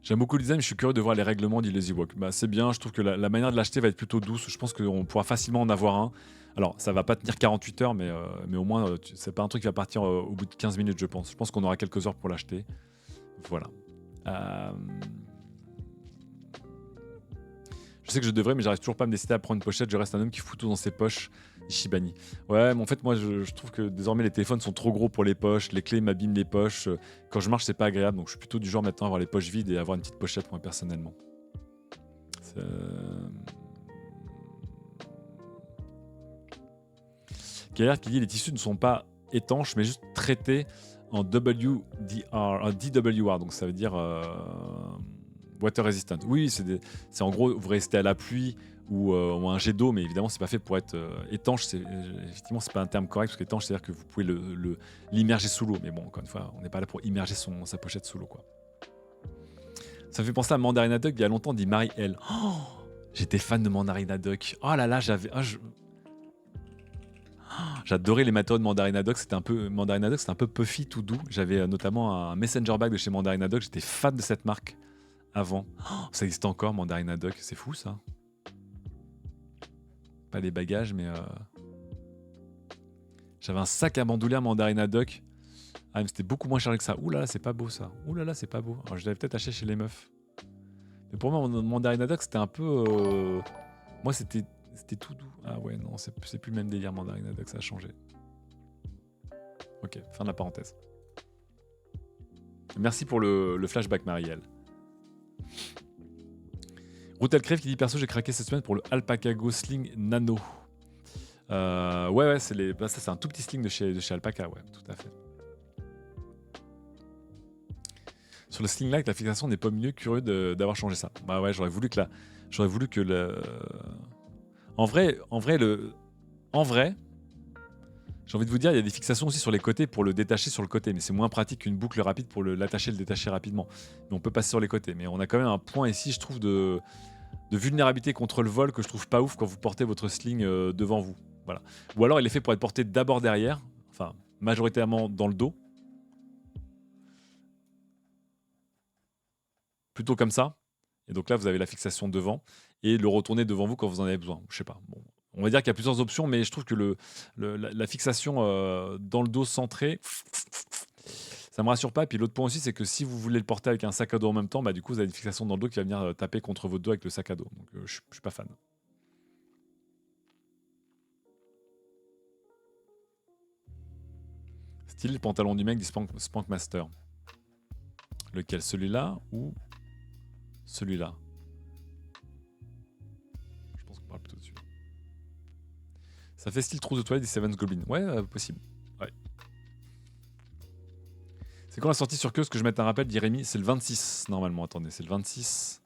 J'aime beaucoup le design, mais je suis curieux de voir les règlements d'E-Lazy Walk. C'est bien, je trouve que la manière de l'acheter va être plutôt douce. Je pense qu'on pourra facilement en avoir un. Alors, ça va pas tenir 48 heures, mais au moins, c'est pas un truc qui va partir au bout de 15 minutes, je pense. Je pense qu'on aura quelques heures pour l'acheter. Voilà. Je sais que je devrais, mais j'arrive toujours pas à me décider à prendre une pochette. Je reste un homme qui fout tout dans ses poches. Ishibani. Ouais, mais en fait, moi, je trouve que désormais, les téléphones sont trop gros pour les poches. Les clés m'abîment les poches. Quand je marche, c'est pas agréable. Donc, je suis plutôt du genre maintenant à avoir les poches vides et avoir une petite pochette, moi, personnellement. Gaillard qui dit les tissus ne sont pas étanches, mais juste traités en DWR. Donc, ça veut dire water resistant. Oui, c'est en gros, vous restez à la pluie ou un jet d'eau, mais évidemment c'est pas fait pour être étanche. Effectivement, c'est pas un terme correct parce qu'étanche, c'est-à-dire que vous pouvez l'immerger sous l'eau. Mais bon, encore une fois, on n'est pas là pour immerger sa pochette sous l'eau, quoi. Ça me fait penser à Mandarina Duck il y a longtemps, dit Marie-L. Oh, j'étais fan de Mandarina Duck. Oh là là, j'adorais les matériaux de Mandarina Duck. C'était un peu puffy, tout doux. J'avais notamment un messenger bag de chez Mandarina Duck. J'étais fan de cette marque avant. Oh, ça existe encore, Mandarina Duck. C'est fou, ça. pas les bagages, mais j'avais un sac à bandoulière Mandarina Duck. Ah, mais c'était beaucoup moins chargé que ça. Ouh là là, c'est pas beau ça. Ouh là là, c'est pas beau. Alors, je l'avais peut-être acheté chez les meufs. Mais pour moi, mon Mandarina Duck, c'était un peu. Moi, c'était tout doux. Ah ouais, non, c'est plus le même délire Mandarina Duck, ça a changé. Ok, fin de la parenthèse. Merci pour le flashback, Marielle. Routel Crève qui dit perso, j'ai craqué cette semaine pour le Alpaca Go Sling Nano. Ouais, ça c'est un tout petit sling de chez Alpaca, ouais, tout à fait. Sur le sling light, la fixation n'est pas mieux, curieux d'avoir changé ça. Bah ouais, j'aurais voulu que En vrai, j'ai envie de vous dire, il y a des fixations aussi sur les côtés pour le détacher sur le côté, mais c'est moins pratique qu'une boucle rapide pour l'attacher et le détacher rapidement. Mais on peut passer sur les côtés. Mais on a quand même un point ici, je trouve, de vulnérabilité contre le vol que je trouve pas ouf quand vous portez votre sling devant vous. Voilà. Ou alors il est fait pour être porté d'abord derrière, enfin majoritairement dans le dos. Plutôt comme ça. Et donc là, vous avez la fixation devant et le retourner devant vous quand vous en avez besoin. Je sais pas. Bon. On va dire qu'il y a plusieurs options, mais je trouve que la fixation dans le dos centré, ça me rassure pas. Et puis l'autre point aussi, c'est que si vous voulez le porter avec un sac à dos en même temps, bah, du coup, vous avez une fixation dans le dos qui va venir taper contre votre dos avec le sac à dos. Donc je suis pas fan. Style le pantalon du mec du Spank Master. Lequel? Celui-là ou celui-là? Je pense qu'on parle plutôt dessus. Ça fait style trou de toilette des Seven's Goblin. Ouais, possible. Ouais. C'est quand la sortie sur Queuse que je mette un rappel, dit Rémi? C'est le 26 normalement. Attendez, c'est le 26.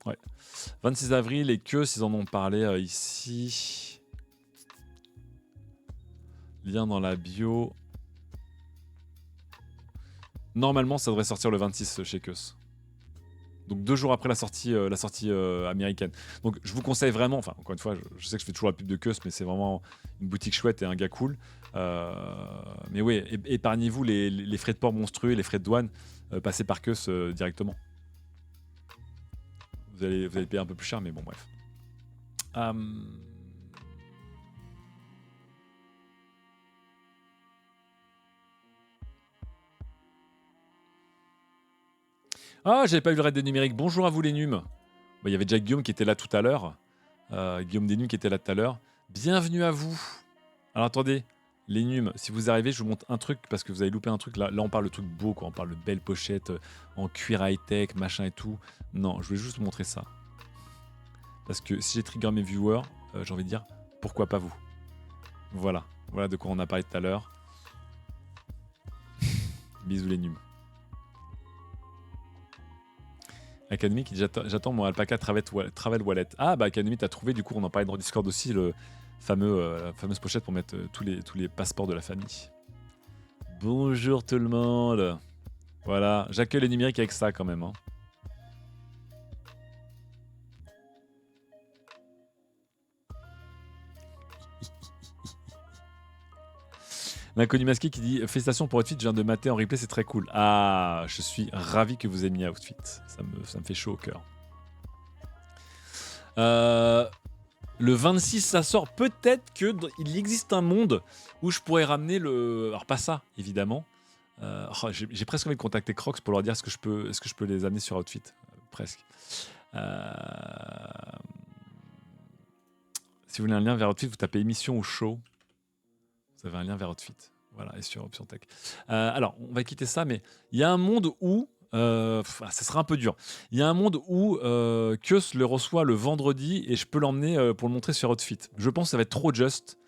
Ouais. 26 avril et Queuse, ils en ont parlé ici. Lien dans la bio. Normalement, ça devrait sortir le 26 chez Queuse. Donc 2 jours après la sortie américaine. Donc je vous conseille vraiment, enfin encore une fois, je sais que je fais toujours la pub de Queuse, mais c'est vraiment une boutique chouette et un gars cool. Mais oui, épargnez-vous les frais de port monstrueux, les frais de douane, passez par Queuse directement. Vous allez payer un peu plus cher, mais bon bref. Ah, j'avais pas vu le raid des numériques. Bonjour à vous les nums. Il y avait déjà Guillaume qui était là tout à l'heure. Guillaume des nums qui était là tout à l'heure. Bienvenue à vous. Alors attendez, les nums, si vous arrivez, je vous montre un truc parce que vous avez loupé un truc. Là on parle de trucs beaux, quoi. On parle de belles pochettes en cuir high-tech, machin et tout. Non, je voulais juste vous montrer ça. Parce que si j'ai trigger mes viewers, j'ai envie de dire, pourquoi pas vous? Voilà de quoi on a parlé tout à l'heure. Bisous les nums. Academy qui dit j'attends mon Alpaca Travel Wallet. Ah bah Academy t'as trouvé, du coup on en parlait dans Discord aussi, la fameuse pochette pour mettre tous les passeports de la famille. Bonjour tout le monde. Voilà, j'accueille les numériques avec ça quand même. Hein. L'inconnu masqué qui dit félicitations pour Outfit, je viens de mater en replay, c'est très cool. Ah, je suis ravi que vous ayez mis Outfit. Ça me fait chaud au cœur. Le 26, ça sort. Peut-être qu'il existe un monde où je pourrais ramener le. Alors, pas ça, évidemment. J'ai presque envie de contacter Crocs pour leur dire est-ce que je peux les amener sur Outfit. Presque. Si vous voulez un lien vers Outfit, vous tapez émission ou show. Vous avez un lien vers Outfit. Voilà, et sur Option Tech. Alors, on va quitter ça, mais il y a un monde où. Ça sera un peu dur. Il y a un monde où Kios le reçoit le vendredi et je peux l'emmener pour le montrer sur Outfit. Je pense que ça va être trop juste.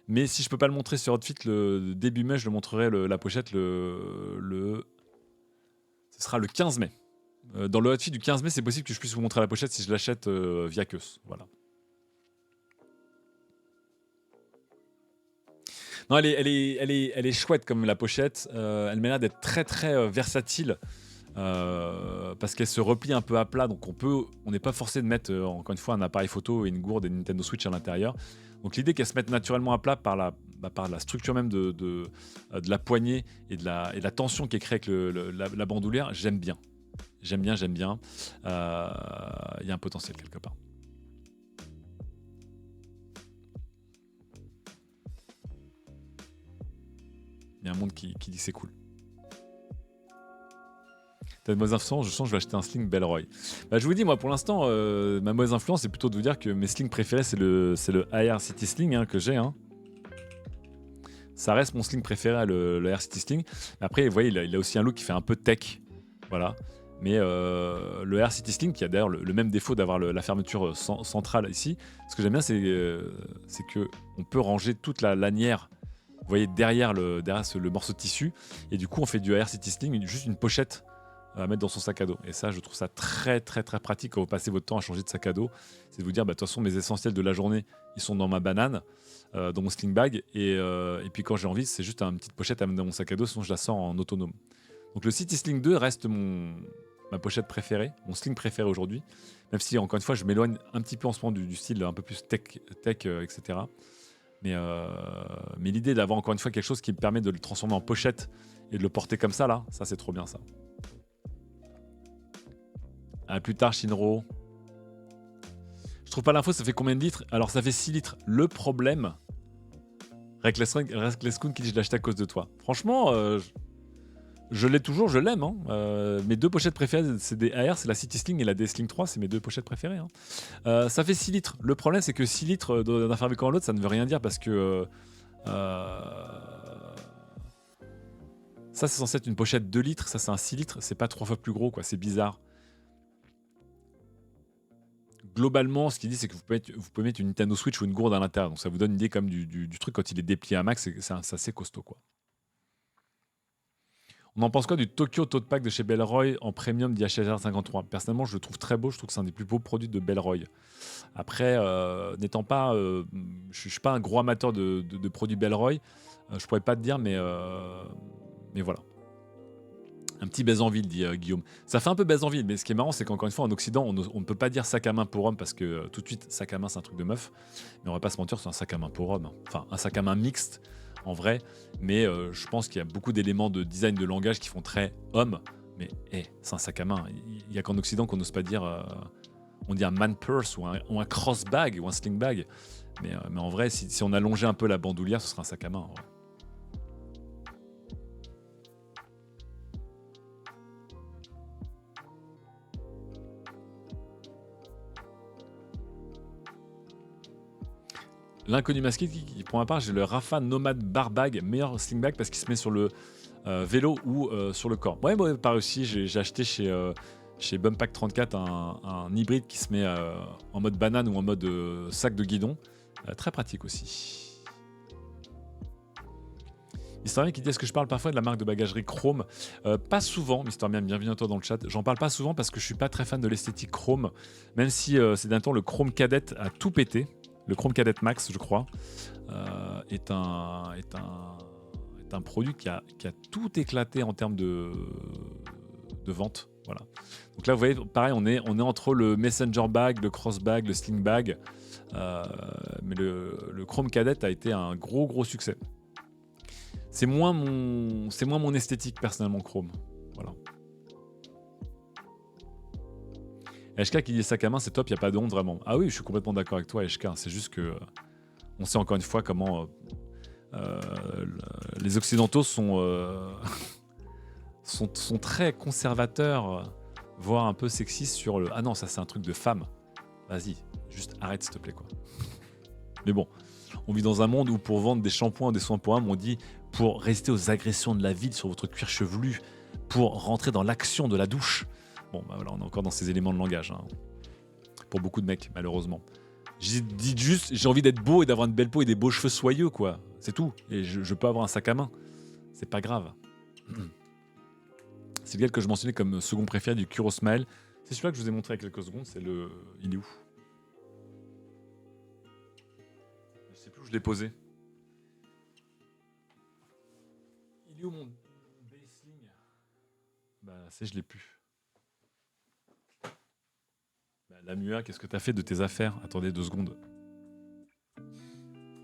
Mais si je peux pas le montrer sur Outfit le début mai, je le montrerai la pochette ce sera le 15 mai. Dans le Outfit du 15 mai, c'est possible que je puisse vous montrer la pochette si je l'achète via Kios. Voilà. Non, elle est chouette comme la pochette. Elle m'a l'air d'être très très versatile parce qu'elle se replie un peu à plat. Donc on n'est pas forcé de mettre encore une fois un appareil photo et une gourde et une Nintendo Switch à l'intérieur. Donc l'idée qu'elle se mette naturellement à plat par la structure même de la poignée et de la tension qui est créée avec la bandoulière, j'aime bien. J'aime bien. Il y a un potentiel quelque part. y a un monde qui dit que c'est cool. T'as une mauvaise influence, je sens que je vais acheter un sling Bellroy. Bah, je vous dis, moi pour l'instant, ma mauvaise influence, c'est plutôt de vous dire que mes slings préférés, c'est le AR City Sling hein, que j'ai. Hein. Ça reste mon sling préféré, le AR City Sling. Après, vous voyez, il a aussi un look qui fait un peu tech. Voilà. Mais le AR City Sling, qui a d'ailleurs le même défaut d'avoir la fermeture centrale ici, ce que j'aime bien, c'est qu'on peut ranger toute la lanière, vous voyez, derrière le morceau de tissu. Et du coup, on fait du AR City Sling, juste une pochette à mettre dans son sac à dos. Et ça, je trouve ça très, très, très pratique quand vous passez votre temps à changer de sac à dos. C'est de vous dire, bah, de toute façon, mes essentiels de la journée, ils sont dans ma banane, dans mon sling bag. Et puis quand j'ai envie, c'est juste une petite pochette à mettre dans mon sac à dos, sinon je la sors en autonome. Donc le City Sling 2 reste ma pochette préférée, mon sling préféré aujourd'hui. Même si, encore une fois, je m'éloigne un petit peu en ce moment du style un peu plus tech etc. Mais l'idée d'avoir encore une fois quelque chose qui me permet de le transformer en pochette et de le porter comme ça, là, ça c'est trop bien ça. À plus tard, Shinro. Je trouve pas l'info, ça fait combien de litres? Alors, ça fait 6 litres. Le problème, Reckless-Kun qui dit je l'ai acheté à cause de toi. Franchement, je l'ai toujours, je l'aime. Hein. Mes deux pochettes préférées, c'est des AR, c'est la City Sling et la D-Sling 3, c'est mes deux pochettes préférées. Hein. Ça fait 6 litres. Le problème, c'est que 6 litres d'un fabricant à l'autre, ça ne veut rien dire parce que ça, c'est censé être une pochette 2 litres, ça, c'est un 6 litres, c'est pas 3 fois plus gros, quoi. C'est bizarre. Globalement, ce qu'il dit, c'est que vous pouvez mettre une Nintendo Switch ou une gourde à l'intérieur. Donc ça vous donne une idée comme du truc quand il est déplié à max, c'est assez costaud, quoi. On en pense quoi du Tokyo Tote Pack de chez Bellroy en premium d'IHR 53? Personnellement, je le trouve très beau. Je trouve que c'est un des plus beaux produits de Bellroy. Après, n'étant pas... je ne suis pas un gros amateur de produits Bellroy. Je pourrais pas te dire, mais voilà. Un petit baise-en-ville, dit Guillaume. Ça fait un peu baise-en-ville, mais ce qui est marrant, c'est qu'encore une fois, en Occident, on ne peut pas dire sac à main pour homme parce que tout de suite, sac à main, c'est un truc de meuf. Mais on va pas se mentir, c'est un sac à main pour homme. Enfin, un sac à main mixte, en vrai. Mais je pense qu'il y a beaucoup d'éléments de design, de langage qui font très homme. Mais c'est un sac à main. Il n'y a qu'en Occident qu'on n'ose pas dire... on dit un man purse ou un cross bag ou un sling bag. Mais en vrai, si on allongeait un peu la bandoulière, ce serait un sac à main. En vrai. L'inconnu masqué, pour ma part, j'ai le Rafa Nomad Bar Bag, meilleur sling bag parce qu'il se met sur le vélo ou sur le corps. Ouais, moi, par aussi, j'ai acheté chez Bumpack 34 un hybride qui se met en mode banane ou en mode sac de guidon. Très pratique aussi. Mister Miam qui dit est-ce que je parle parfois de la marque de bagagerie Chrome? Pas souvent, Mister Miam, bienvenue à toi dans le chat. J'en parle pas souvent parce que je suis pas très fan de l'esthétique Chrome, même si ces derniers temps le Chrome Cadet a tout pété. Le Chrome Cadet Max, je crois, est un produit qui a tout éclaté en termes de vente. Voilà. Donc là, vous voyez, pareil, on est entre le Messenger Bag, le Cross Bag, le Sling Bag. Mais le Chrome Cadet a été un gros succès. C'est moins mon esthétique, personnellement, Chrome. Voilà. HK qui dit sac à main, c'est top, il n'y a pas de honte vraiment. Ah oui, je suis complètement d'accord avec toi, HK. C'est juste que on sait encore une fois comment les Occidentaux sont très conservateurs, voire un peu sexistes sur le. Ah non, ça c'est un truc de femme. Vas-y, juste arrête s'il te plaît quoi. Mais bon, on vit dans un monde où pour vendre des shampoings, des soins pour âme, on dit pour résister aux agressions de la ville sur votre cuir chevelu, pour rentrer dans l'action de la douche. Bon, bah voilà, on est encore dans ces éléments de langage. Hein. Pour beaucoup de mecs, malheureusement. J'ai dit juste, j'ai envie d'être beau et d'avoir une belle peau et des beaux cheveux soyeux, quoi. C'est tout. Et je peux avoir un sac à main. C'est pas grave. C'est lequel que je mentionnais comme second préféré du Kuro Smile. C'est celui-là que je vous ai montré il y a quelques secondes. C'est le... Il est où? Je sais plus où je l'ai posé. Il est où mon baseling? Bah, je l'ai plus. La Mua, qu'est-ce que t'as fait de tes affaires? Attendez 2 secondes.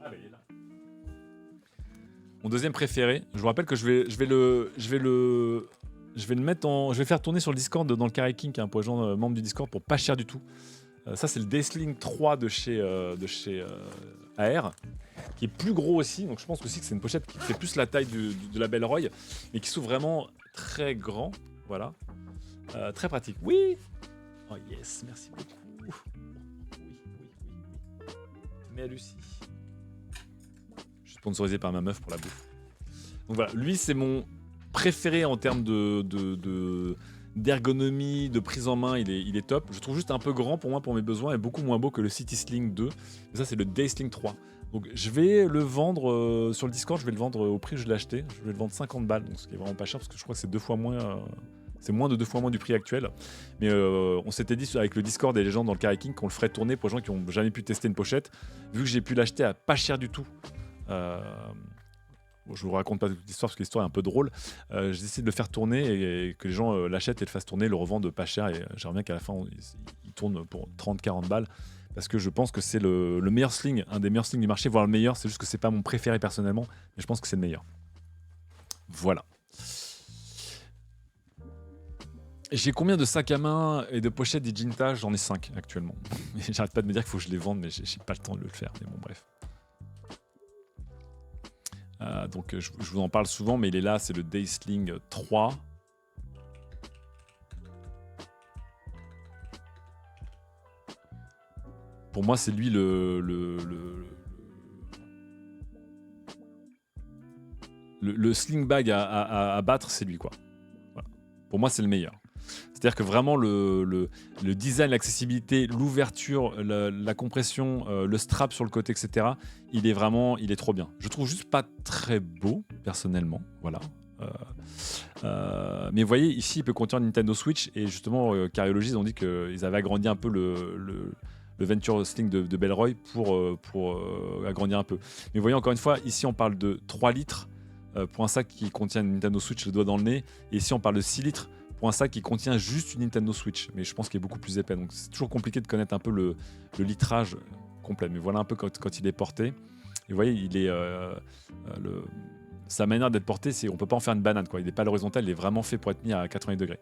Ah bah il est là. Mon deuxième préféré, je vous rappelle que je vais le mettre en... Je vais faire tourner sur le Discord dans le Carré King, pour les gens membres du Discord, pour pas cher du tout. Ça, c'est le Daysling 3 de chez AR, qui est plus gros aussi. Donc je pense aussi que c'est une pochette qui fait plus la taille de la Belle Roy, mais qui s'ouvre vraiment très grand. Voilà. Très pratique. Oui. Oh yes, merci beaucoup. Oui. Mais Lucie. Je suis sponsorisé par ma meuf pour la bouffe. Donc voilà, lui c'est mon préféré en termes d'ergonomie, de prise en main, il est top. Je trouve juste un peu grand pour moi, pour mes besoins, et beaucoup moins beau que le City Sling 2. Et ça, c'est le Daysling 3. Donc je vais le vendre sur le Discord, je vais le vendre au prix que je l'ai acheté. Je vais le vendre 50 balles, donc ce qui est vraiment pas cher, parce que je crois que c'est 2 fois moins. C'est moins de 2 fois moins du prix actuel. Mais on s'était dit avec le Discord et les gens dans le Kayaking qu'on le ferait tourner pour les gens qui n'ont jamais pu tester une pochette. Vu que j'ai pu l'acheter à pas cher du tout. Bon, je vous raconte pas toute l'histoire parce que l'histoire est un peu drôle. J'ai décidé de le faire tourner et que les gens l'achètent et le fassent tourner, le revendent pas cher. Et j'aimerais bien qu'à la fin, il tourne pour 30-40 balles. Parce que je pense que c'est le meilleur sling, un des meilleurs slings du marché, voire le meilleur. C'est juste que c'est pas mon préféré personnellement, mais je pense que c'est le meilleur. Voilà. J'ai combien de sacs à main et de pochettes d'Ijinta? J'en ai 5 actuellement. J'arrête pas de me dire qu'il faut que je les vende, mais j'ai pas le temps de le faire. Mais bon, bref. Donc je vous en parle souvent, mais il est là, c'est le Daysling 3. Pour moi, c'est lui le sling bag à battre, c'est lui, quoi. Voilà. Pour moi, c'est le meilleur. C'est-à-dire que vraiment, le design, l'accessibilité, l'ouverture, la compression, le strap sur le côté, etc., il est trop bien. Je trouve juste pas très beau, personnellement. Voilà. Mais vous voyez, ici, il peut contenir une Nintendo Switch. Et justement, Cariology, ils ont dit qu'ils avaient agrandi un peu le Venture Sling de Bellroy pour agrandir un peu. Mais vous voyez, encore une fois, ici, on parle de 3 litres pour un sac qui contient une Nintendo Switch le doigt dans le nez. Et ici, on parle de 6 litres pour un sac qui contient juste une Nintendo Switch, mais je pense qu'il est beaucoup plus épais. Donc c'est toujours compliqué de connaître un peu le litrage complet. Mais voilà un peu quand il est porté. Et vous voyez, il est sa manière d'être porté, c'est on peut pas en faire une banane, quoi. Il n'est pas à l'horizontale, il est vraiment fait pour être mis à 80 degrés.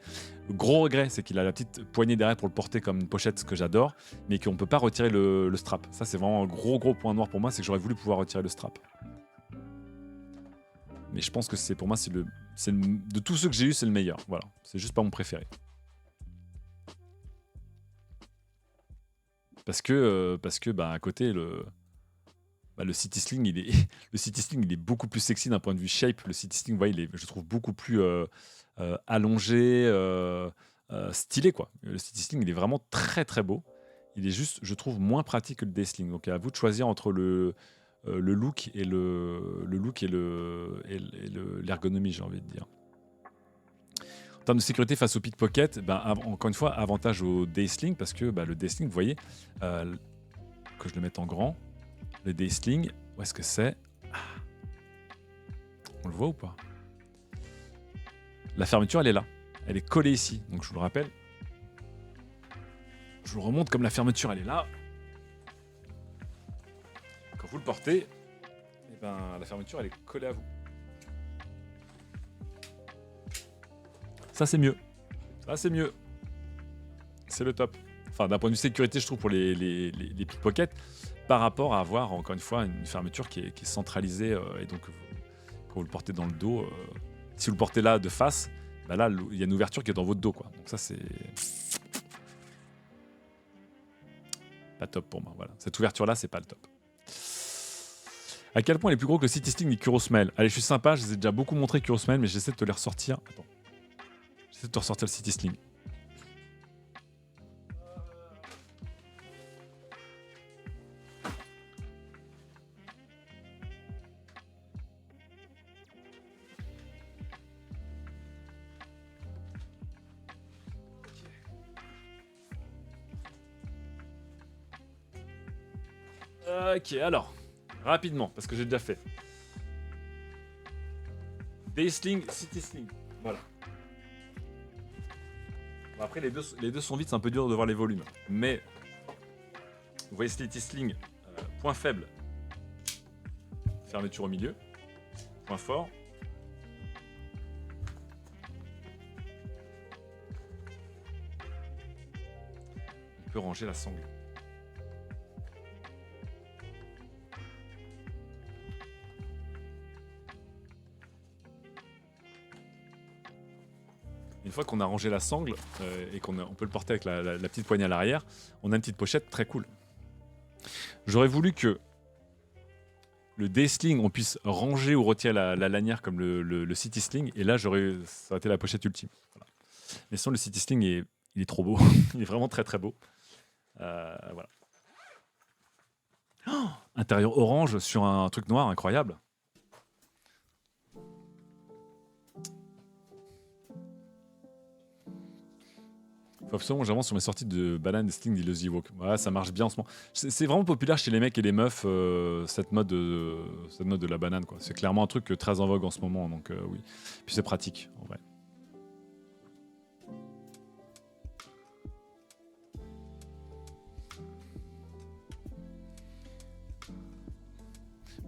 Le gros regret, c'est qu'il a la petite poignée derrière pour le porter comme une pochette, ce que j'adore, mais qu'on peut pas retirer le strap. Ça, c'est vraiment un gros point noir pour moi, c'est que j'aurais voulu pouvoir retirer le strap. Mais je pense que pour moi, de tous ceux que j'ai eu, c'est le meilleur. Voilà, c'est juste pas mon préféré. Parce que à côté, le City Sling, il est beaucoup plus sexy d'un point de vue shape. Le City Sling, je trouve beaucoup plus allongé, stylé, quoi. Le City Sling, il est vraiment très très beau. Il est juste, je trouve, moins pratique que le Daysling. Donc à vous de choisir entre le look et l'ergonomie, j'ai envie de dire. En termes de sécurité face au pickpocket, encore une fois, avantage au Daysling parce que le Daysling, vous voyez, que je le mette en grand, le Daysling, où est-ce que c'est? On le voit ou pas? La fermeture, elle est là. Elle est collée ici. Donc je vous le rappelle. Je vous le remonte comme la fermeture, elle est là. Quand vous le portez, la fermeture, elle est collée à vous. Ça, c'est mieux. Ça, c'est mieux. C'est le top. Enfin, d'un point de vue sécurité, je trouve, pour les pickpockets, par rapport à avoir, encore une fois, une fermeture qui est centralisée. Et donc, quand vous le portez dans le dos, si vous le portez là, de face, là, il y a une ouverture qui est dans votre dos, quoi. Donc ça, c'est pas top pour moi. Voilà. Cette ouverture-là, c'est pas le top. À quel point il est plus gros que le City Sling et Kurosmile? Allez, je suis sympa, je les ai déjà beaucoup montré Kurosmile, mais j'essaie de te les ressortir. Attends. J'essaie de te ressortir le City Sling. Ok, alors, rapidement, parce que j'ai déjà fait. Daysling, City Sling. Voilà. Bon, après, les deux sont vite, c'est un peu dur de voir les volumes. Mais, vous voyez City Sling, point faible, fermeture au milieu. Point fort. peut ranger la sangle. Une fois qu'on a rangé la sangle et on peut le porter avec la petite poignée à l'arrière, on a une petite pochette très cool. J'aurais voulu que le D-Sling, on puisse ranger ou retirer la lanière comme le City Sling, et là, ça aurait été la pochette ultime. Voilà. Mais sinon, le City Sling, il est trop beau. Il est vraiment très très beau. Voilà. Oh, intérieur orange sur un truc noir, incroyable. Faut absolument que j'avance sur mes sorties de banane Sling d'Illusion Walk. Ouais, ça marche bien en ce moment. C'est vraiment populaire chez les mecs et les meufs, cette mode de la banane, quoi. C'est clairement un truc très en vogue en ce moment, donc oui. Puis c'est pratique, en vrai.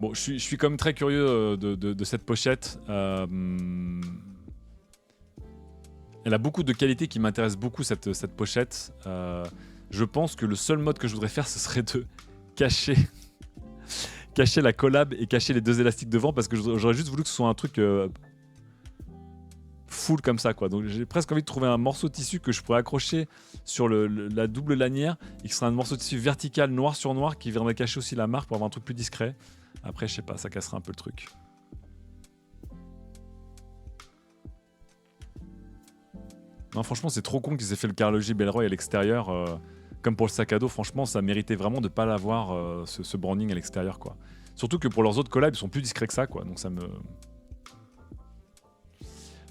Bon, je suis quand même très curieux de cette pochette. Elle a beaucoup de qualités qui m'intéressent beaucoup, cette pochette. Je pense que le seul mode que je voudrais faire, ce serait de cacher la collab et cacher les deux élastiques devant, parce que j'aurais juste voulu que ce soit un truc full comme ça, quoi. Donc j'ai presque envie de trouver un morceau de tissu que je pourrais accrocher sur la double lanière et qui serait un morceau de tissu vertical noir sur noir qui viendrait cacher aussi la marque pour avoir un truc plus discret. Après, je sais pas, ça casserait un peu le truc. Non, franchement, c'est trop con qu'ils aient fait le carrelogis Bellroy à l'extérieur. Comme pour le sac à dos, franchement, ça méritait vraiment de pas l'avoir, ce branding à l'extérieur, quoi. Surtout que pour leurs autres collabs, ils sont plus discrets que ça, quoi. Donc ça me...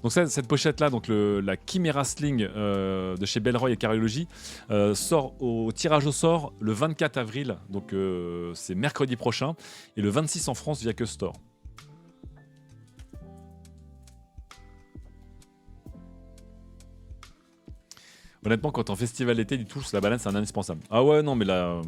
Donc cette pochette-là, donc la Chimera Sling de chez Bellroy et Carrelogis, sort au tirage au sort le 24 avril, donc c'est mercredi prochain, et le 26 en France via Que Store. Honnêtement, quand en festival d'été, du tout, la banane, c'est un indispensable. Ah ouais, non, mais la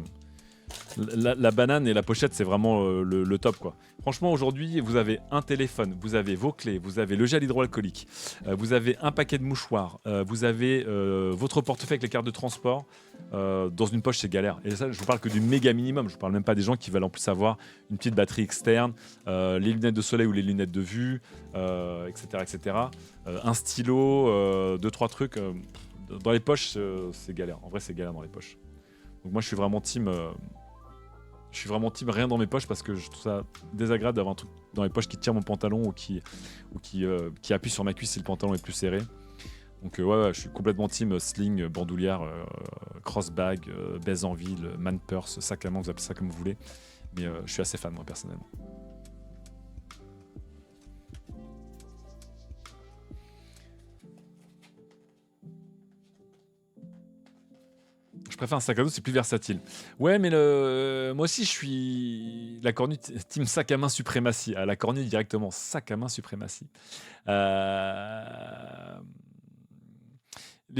banane et la pochette, c'est vraiment le top, quoi. Franchement, aujourd'hui, vous avez un téléphone, vous avez vos clés, vous avez le gel hydroalcoolique, vous avez un paquet de mouchoirs, vous avez votre portefeuille avec les cartes de transport. Dans une poche, c'est galère. Et ça, je vous parle que du méga minimum. Je vous parle même pas des gens qui veulent en plus avoir une petite batterie externe, les lunettes de soleil ou les lunettes de vue, etc., etc. Un stylo, deux, trois trucs. Dans les poches, c'est galère. En vrai, c'est galère dans les poches. Donc moi, je suis vraiment team rien dans mes poches, parce que je trouve ça désagréable d'avoir un truc dans les poches qui tire mon pantalon ou qui appuie sur ma cuisse si le pantalon est plus serré. Donc ouais, je suis complètement team sling, bandoulière, crossbag, baise en ville, man purse, sac à main, vous appelez ça comme vous voulez. Mais je suis assez fan, moi, personnellement. Je préfère un sac à dos, c'est plus versatile. Ouais, mais moi aussi, je suis la cornue team sac à main suprématie. À la cornue directement, sac à main suprématie. Les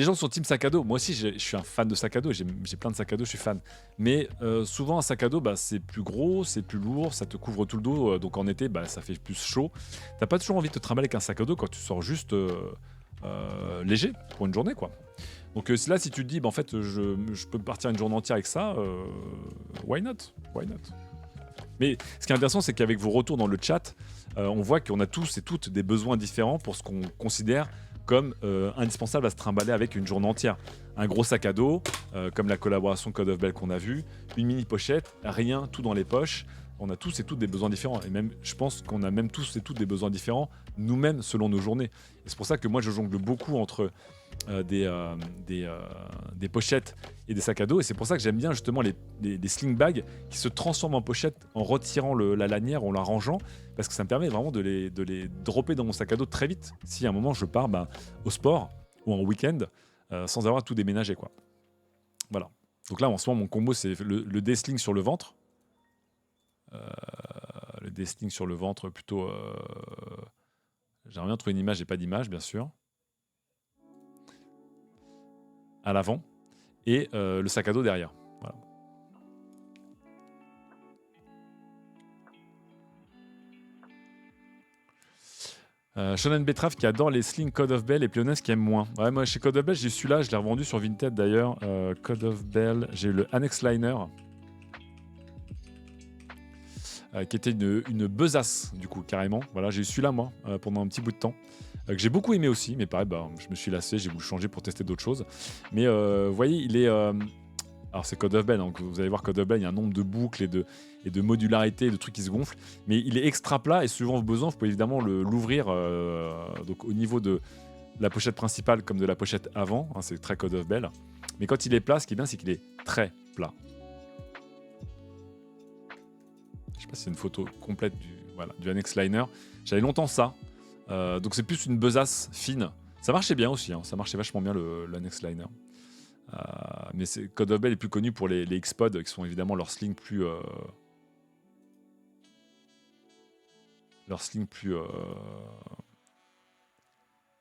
gens sont team sac à dos. Moi aussi, je suis un fan de sac à dos. J'ai plein de sacs à dos, je suis fan. Mais souvent, un sac à dos, bah, c'est plus gros, c'est plus lourd, ça te couvre tout le dos. Donc en été, bah, ça fait plus chaud. T'as pas toujours envie de te trimballer avec un sac à dos quand tu sors juste léger pour une journée, quoi. Donc là, si tu te dis, bah, en fait, je peux partir une journée entière avec ça, why not? Why not? Mais ce qui est intéressant, c'est qu'avec vos retours dans le chat, on voit qu'on a tous et toutes des besoins différents pour ce qu'on considère comme indispensable à se trimballer avec une journée entière. Un gros sac à dos, comme la collaboration Code of Bell qu'on a vu, une mini pochette, rien, tout dans les poches. On a tous et toutes des besoins différents. Et même, je pense qu'on a même tous et toutes des besoins différents, nous-mêmes, selon nos journées. Et c'est pour ça que moi, je jongle beaucoup entre des pochettes et des sacs à dos. Et c'est pour ça que j'aime bien justement les sling bags qui se transforment en pochette en retirant la lanière, en la rangeant, parce que ça me permet vraiment de les dropper dans mon sac à dos très vite. Si à un moment je pars au sport ou en week-end sans avoir tout déménagé, quoi. Voilà. Donc là, en ce moment, mon combo, c'est le D-sling sur le ventre. Le D-sling sur le ventre, plutôt... J'aimerais bien trouver une image, j'ai pas d'image, bien sûr. À l'avant. Et le sac à dos derrière. Voilà. Shonen Betrave qui adore les slings Code of Bell et Pléonès qui aime moins. Ouais, moi chez Code of Bell, j'ai celui-là, je l'ai revendu sur Vinted d'ailleurs. Code of Bell, j'ai eu le Annex Liner. Qui était une besace, du coup, carrément. Voilà, j'ai eu celui-là, moi, pendant un petit bout de temps. Que j'ai beaucoup aimé aussi, mais pareil, je me suis lassé, j'ai voulu changer pour tester d'autres choses. Mais vous voyez, il est. Alors, c'est Code of Bell, donc vous allez voir Code of Bell, il y a un nombre de boucles et de modularité, de trucs qui se gonflent. Mais il est extra plat et suivant vos besoins, vous pouvez évidemment l'ouvrir donc au niveau de la pochette principale comme de la pochette avant. Hein, c'est très Code of Bell. Mais quand il est plat, ce qui est bien, c'est qu'il est très plat. Je sais pas si c'est une photo complète du Annex Liner. J'avais longtemps ça. Donc c'est plus une besace fine. Ça marchait bien aussi, hein. Ça marchait vachement bien l'Annex Liner. Mais Code of Bell est plus connu pour les X-Pod qui sont évidemment leurs slings plus...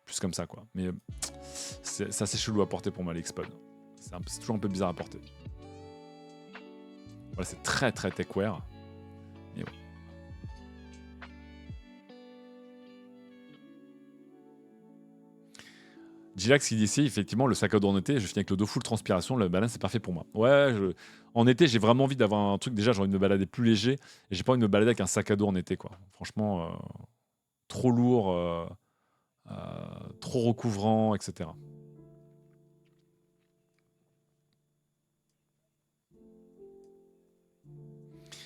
plus comme ça, quoi. Mais c'est assez chelou à porter pour moi, les X-Pod. C'est toujours un peu bizarre à porter. Voilà, c'est très très techwear. Mais ouais. Gilax qui dit ici, effectivement, le sac à dos en été, je finis avec le dos full transpiration, le balade c'est parfait pour moi. Ouais, en été, j'ai vraiment envie d'avoir un truc, déjà j'ai envie de me balader plus léger, et j'ai pas envie de me balader avec un sac à dos en été, quoi. Franchement, trop lourd, trop recouvrant, etc.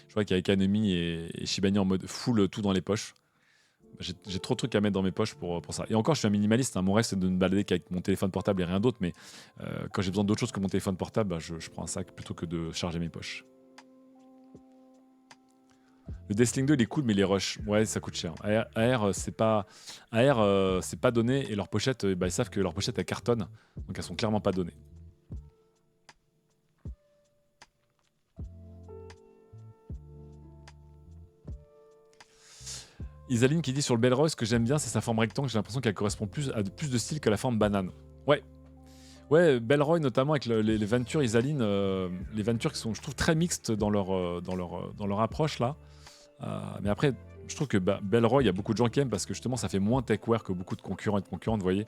Je vois qu'avec Anemi et Shibani en mode full tout dans les poches. J'ai trop de trucs à mettre dans mes poches pour ça. Et encore, je suis un minimaliste. Hein. Mon rêve, c'est de ne me balader qu'avec mon téléphone portable et rien d'autre. Mais quand j'ai besoin d'autre chose que mon téléphone portable, je prends un sac plutôt que de charger mes poches. Le Deathling 2, il est cool, mais les rushs, ouais, ça coûte cher. AR, c'est pas donné. Et leurs pochettes, ils savent que leurs pochettes, elles cartonnent. Donc elles sont clairement pas données. Isaline qui dit sur le Belroy, ce que j'aime bien, c'est sa forme rectangle. J'ai l'impression qu'elle correspond à plus de style que la forme banane. Ouais, Belroy notamment avec les Ventures, Isaline, les Ventures qui sont, je trouve, très mixtes dans leur approche là. Mais après, je trouve que Belroy, il y a beaucoup de gens qui aiment parce que justement, ça fait moins techwear que beaucoup de concurrents et de concurrentes, vous voyez.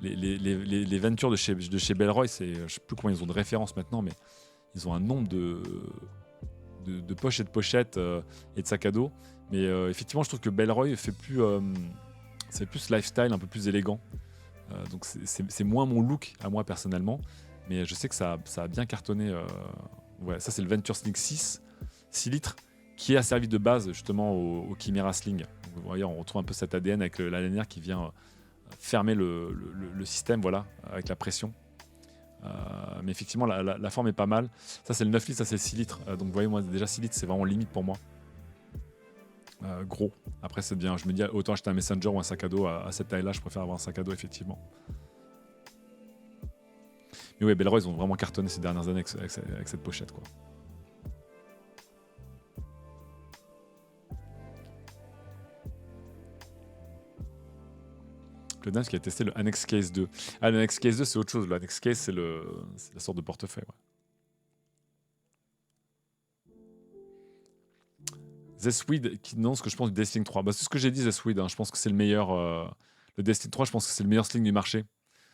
Les Ventures de chez Belroy, je sais plus combien ils ont de références maintenant, mais ils ont un nombre de poches et de pochettes et de sacs à dos. Mais effectivement, je trouve que Belroy c'est plus lifestyle, un peu plus élégant. Donc c'est moins mon look à moi personnellement. Mais je sais que ça a bien cartonné. Ouais, ça, c'est le Venture Sling 6 litres qui a servi de base justement au Chimera Sling. Donc, vous voyez, on retrouve un peu cet ADN avec la lanière qui vient fermer le système, voilà, avec la pression. Mais effectivement, la forme est pas mal. Ça, c'est le 9 litres, ça, c'est le 6 litres. Donc, vous voyez, moi, déjà 6 litres, c'est vraiment limite pour moi. Gros. Après, c'est bien. Je me dis, autant acheter un Messenger ou un sac à dos à cette taille-là, je préfère avoir un sac à dos, effectivement. Mais ouais, Belroy, ils ont vraiment cartonné ces dernières années avec cette pochette, quoi. Le Nams qui a testé le Annex Case 2. Ah, le Annex Case 2, c'est autre chose. Le Annex Case, c'est la sorte de portefeuille. Ouais. Zesweed qui demande ce que je pense du Deathling 3. C'est ce que j'ai dit, Zesweed. Hein. Je pense que c'est le meilleur. Le Deathling 3, je pense que c'est le meilleur sling du marché.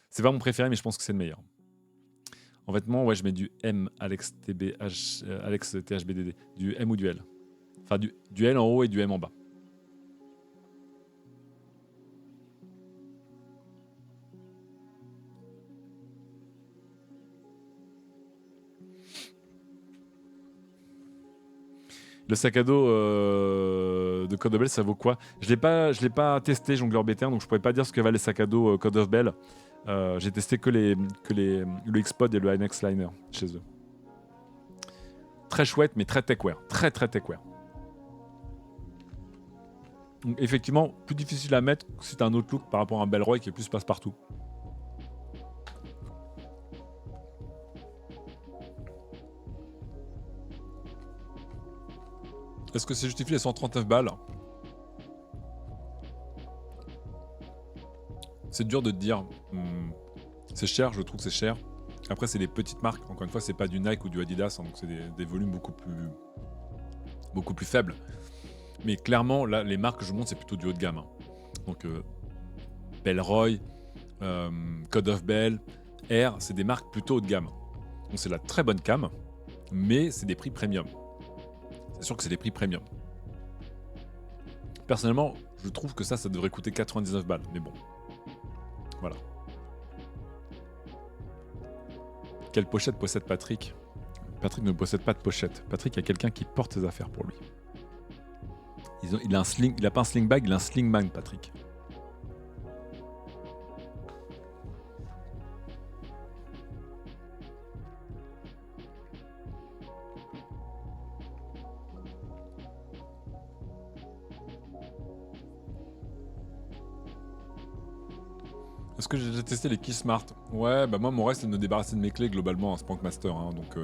C'est pas mon préféré, mais je pense que c'est le meilleur. En vêtements, ouais, je mets du M, Alex THBDD. Du M ou du L. Enfin, du L en haut et du M en bas. Le sac à dos de Code of Bell, ça vaut quoi? Je l'ai pas testé, Jongleur BT1, donc je pourrais pas dire ce que valent les sacs à dos Code of Bell. J'ai testé que le X-Pod et le Annex Liner chez eux. Très chouette, mais très techwear. Très très techwear. Donc effectivement, plus difficile à mettre si t'as un autre look par rapport à un Belroy qui est plus passe-partout. Est-ce que c'est justifié les 139 balles? C'est dur de te dire. C'est cher, je trouve que c'est cher. Après, c'est des petites marques. Encore une fois, c'est pas du Nike ou du Adidas, hein, donc c'est des volumes beaucoup plus faibles. Mais clairement, là, les marques que je montre, c'est plutôt du haut de gamme, hein. Donc, Bellroy, Code of Bell, Air, c'est des marques plutôt haut de gamme. Donc, c'est la très bonne cam, mais c'est des prix premium. C'est sûr que c'est des prix premium. Personnellement, je trouve que ça devrait coûter 99 balles. Mais bon, voilà. Quelle pochette possède Patrick? Patrick ne possède pas de pochette. Patrick a quelqu'un qui porte ses affaires pour lui. Il a un sling, il a pas un sling bag, il a un sling bag, Patrick. Est-ce que j'ai déjà testé les Key Smart? Ouais, bah moi mon rêve c'est de me débarrasser de mes clés globalement à Spank Master, hein, donc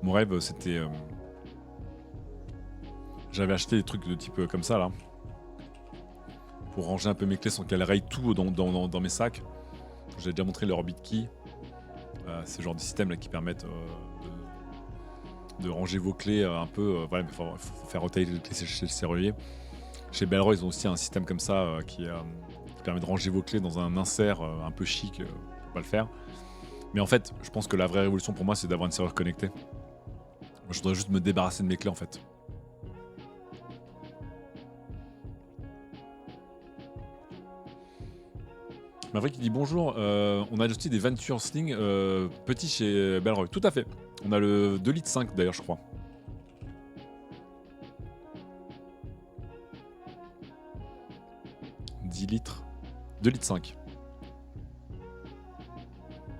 mon rêve c'était... J'avais acheté des trucs de type comme ça là, pour ranger un peu mes clés sans qu'elles rayent tout dans mes sacs. J'ai déjà montré le Orbit Key, c'est le genre de système là qui permettent de ranger vos clés un peu, voilà, mais faut faire retailler les clés chez le serrurier. Chez Bellroy ils ont aussi un système comme ça qui permet de ranger vos clés dans un insert un peu chic, faut pas le faire. Mais en fait, je pense que la vraie révolution pour moi, c'est d'avoir une serrure connectée. Moi, je voudrais juste me débarrasser de mes clés en fait. Maverick qui dit bonjour, on a aussi des Venture Sling petits chez Bellroy. Tout à fait. On a le 2 litres 5 d'ailleurs, je crois. « 10 litres. 2 litres 5.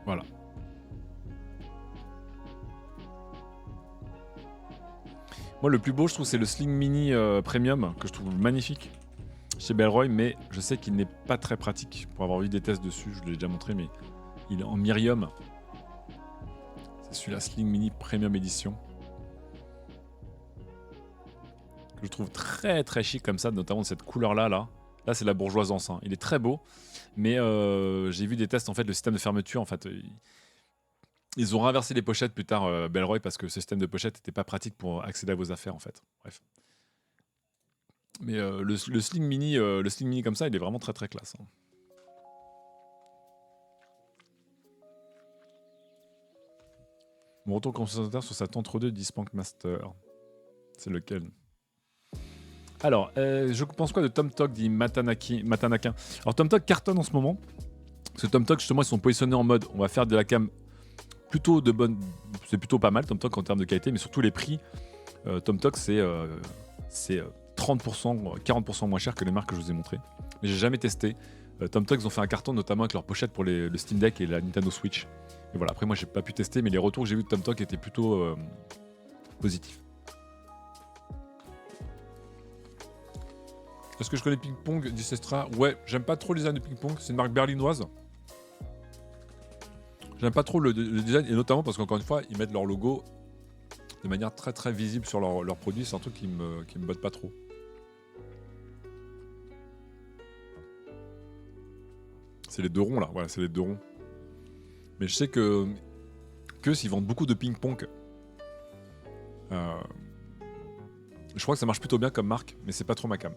Voilà. Moi, le plus beau, je trouve, c'est le Sling Mini Premium, que je trouve magnifique chez Bellroy, mais je sais qu'il n'est pas très pratique. Pour avoir vu des tests dessus, je l'ai déjà montré, mais il est en Myrium. C'est celui-là, Sling Mini Premium Edition. Que je trouve très très chic comme ça, notamment de cette couleur-là. Là, c'est la bourgeoisance, hein. Il est très beau, mais j'ai vu des tests, en fait, le système de fermeture, en fait... Ils ont renversé les pochettes plus tard, Bellroy, parce que ce système de pochette n'était pas pratique pour accéder à vos affaires, en fait. Bref. Mais le Sling Mini comme ça, il est vraiment très très classe, hein. Mon retour concentrateur sur sa Tendre 2 Spank Master. C'est lequel? Alors, je pense quoi de TomTok, dit Matanakin. Alors, TomTok cartonne en ce moment. Parce que TomTok, justement, ils sont positionnés en mode on va faire de la cam plutôt de bonne. C'est plutôt pas mal, TomTok, en termes de qualité, mais surtout les prix. TomTok, c'est 30%, 40% moins cher que les marques que je vous ai montrées. Mais j'ai jamais testé. TomTok, ils ont fait un carton, notamment avec leur pochette pour le Steam Deck et la Nintendo Switch. Et voilà, après, moi, j'ai pas pu tester, mais les retours que j'ai vus de TomTok étaient plutôt positifs. Est-ce que je connais Ping Pong, dit Sestra? Ouais, j'aime pas trop le design de Ping Pong, c'est une marque berlinoise. J'aime pas trop le design, et notamment parce qu'encore une fois, ils mettent leur logo de manière très très visible sur leurs produits, c'est un truc qui me botte pas trop. C'est les deux ronds là, voilà, c'est les deux ronds. Mais je sais que s'ils vendent beaucoup de Ping Pong, je crois que ça marche plutôt bien comme marque, mais c'est pas trop ma cam.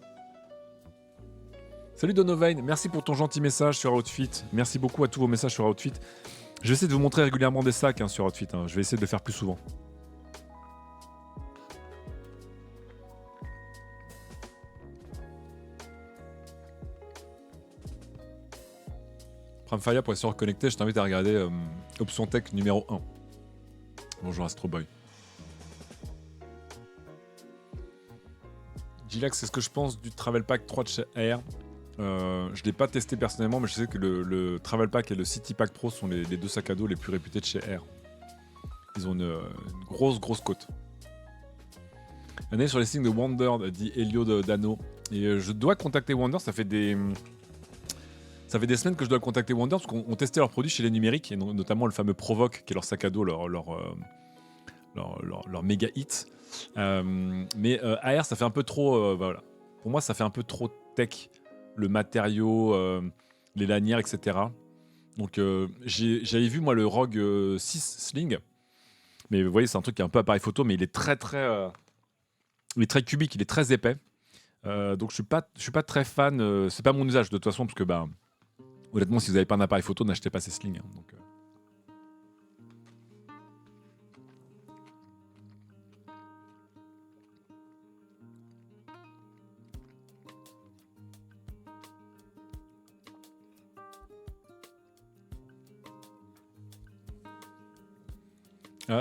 Salut Donovan, merci pour ton gentil message sur Outfit. Merci beaucoup à tous vos messages sur Outfit. Je vais essayer de vous montrer régulièrement des sacs sur Outfit, hein. Je vais essayer de le faire plus souvent. Pramfaya pour être sûr connecté, je t'invite à regarder Option Tech numéro 1. Bonjour Astroboy. Gilax, c'est ce que je pense du Travel Pack 3 de chez Air. Je ne l'ai pas testé personnellement, mais je sais que le Travel Pack et le City Pack Pro sont les deux sacs à dos les plus réputés de chez Air. Ils ont une grosse côte. Année sur les signes de Wonder, dit Elio Dano. Et je dois contacter Wonder, ça fait des semaines que je dois contacter Wonder parce qu'on testait leurs produits chez les numériques, et notamment le fameux Provoque, qui est leur sac à dos, leur méga hit. Mais AR, ça fait un peu trop... voilà. Pour moi, ça fait un peu trop tech. Le matériau, les lanières, etc. Donc j'avais vu moi le ROG 6 Sling. Mais vous voyez, c'est un truc qui est un peu appareil photo, mais il est très Il est très cubique, il est très épais. Donc je suis pas très fan. C'est pas mon usage de toute façon parce que bah honnêtement, si vous n'avez pas un appareil photo, n'achetez pas ces slings. Hein, donc,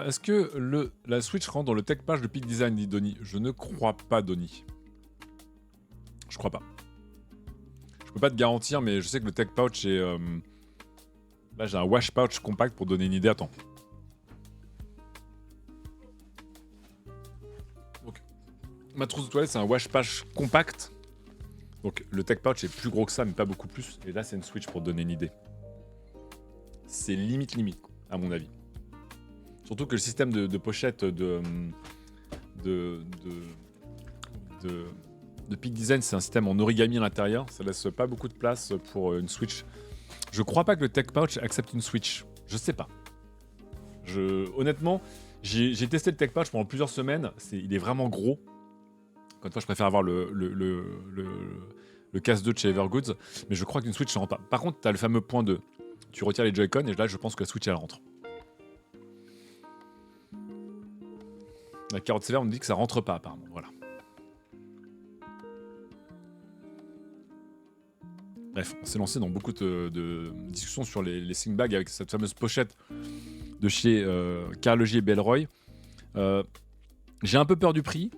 est-ce que la Switch rentre dans le tech page de Peak Design, dit Donny? Je ne crois pas, Donny. Je crois pas. Je peux pas te garantir, mais je sais que le tech pouch est. Là, j'ai un wash pouch compact pour donner une idée. Attends. Donc, ma trousse de toilette, c'est un wash pouch compact. Donc, le tech pouch est plus gros que ça, mais pas beaucoup plus. Et là, c'est une Switch pour donner une idée. C'est limite, à mon avis. Surtout que le système de pochette de Peak Design, c'est un système en origami à l'intérieur. Ça laisse pas beaucoup de place pour une Switch. Je crois pas que le Tech Pouch accepte une Switch. Je sais pas. Honnêtement, j'ai testé le Tech Pouch pendant plusieurs semaines. Il est vraiment gros. Encore une fois, je préfère avoir le Cast 2 de chez Evergoods. Mais je crois qu'une Switch ne rentre pas. Par contre, tu as le fameux point 2. Tu retires les Joy-Con et là, je pense que la Switch, elle rentre. La carotte sévère, on me dit que ça rentre pas, apparemment. Voilà. Bref, on s'est lancé dans beaucoup de discussions sur les sling bags avec cette fameuse pochette de chez Karl Logis et Bellroy. J'ai un peu peur du prix.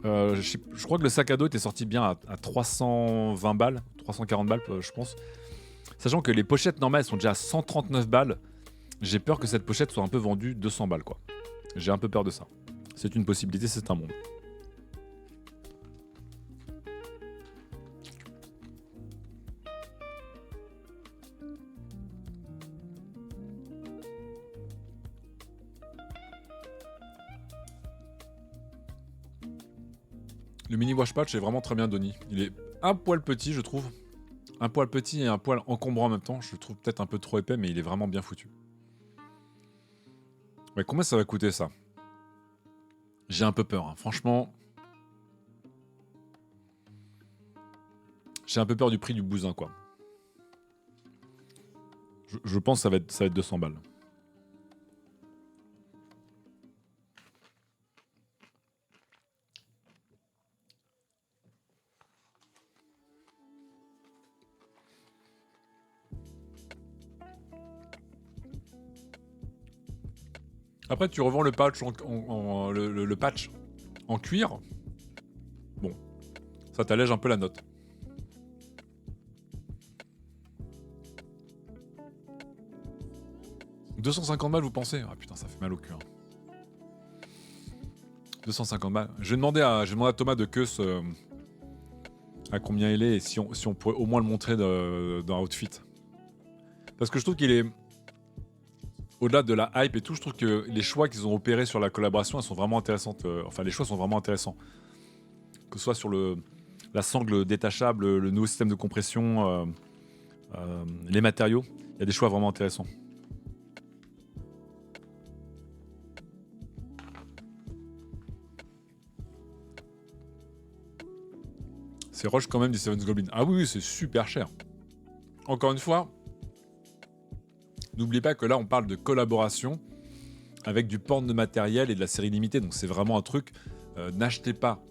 Je crois que le sac à dos était sorti bien à 320 balles, 340 balles, je pense. Sachant que les pochettes normales sont déjà à 139 balles, j'ai peur que cette pochette soit un peu vendue 200 balles, quoi. J'ai un peu peur de ça. C'est une possibilité, c'est un monde. Le mini wash patch est vraiment très bien Donny. Il est un poil petit, je trouve. Un poil petit et un poil encombrant en même temps. Je le trouve peut-être un peu trop épais, mais il est vraiment bien foutu. Ouais, combien ça va coûter ça? J'ai un peu peur, hein. Franchement. J'ai un peu peur du prix du bousin, quoi. Je pense que ça va être 200 balles. Après, tu revends le patch le patch en cuir. Bon, ça t'allège un peu la note. « 250 balles, vous pensez? Ah putain, ça fait mal au cul. Hein. 250 balles. Je vais demander à Thomas de Keus à combien il est et si on pourrait au moins le montrer dans Outfit. Parce que je trouve qu'il est... Au-delà de la hype et tout, je trouve que les choix qu'ils ont opérés sur la collaboration, elles sont vraiment intéressantes. Enfin, les choix sont vraiment intéressants. Que ce soit sur la sangle détachable, le nouveau système de compression, les matériaux, il y a des choix vraiment intéressants. C'est Roche quand même du Seven's Goblin. Ah oui, c'est super cher. Encore une fois, n'oubliez pas que là, on parle de collaboration avec du porn de matériel et de la série limitée. Donc c'est vraiment un truc, n'achetez pas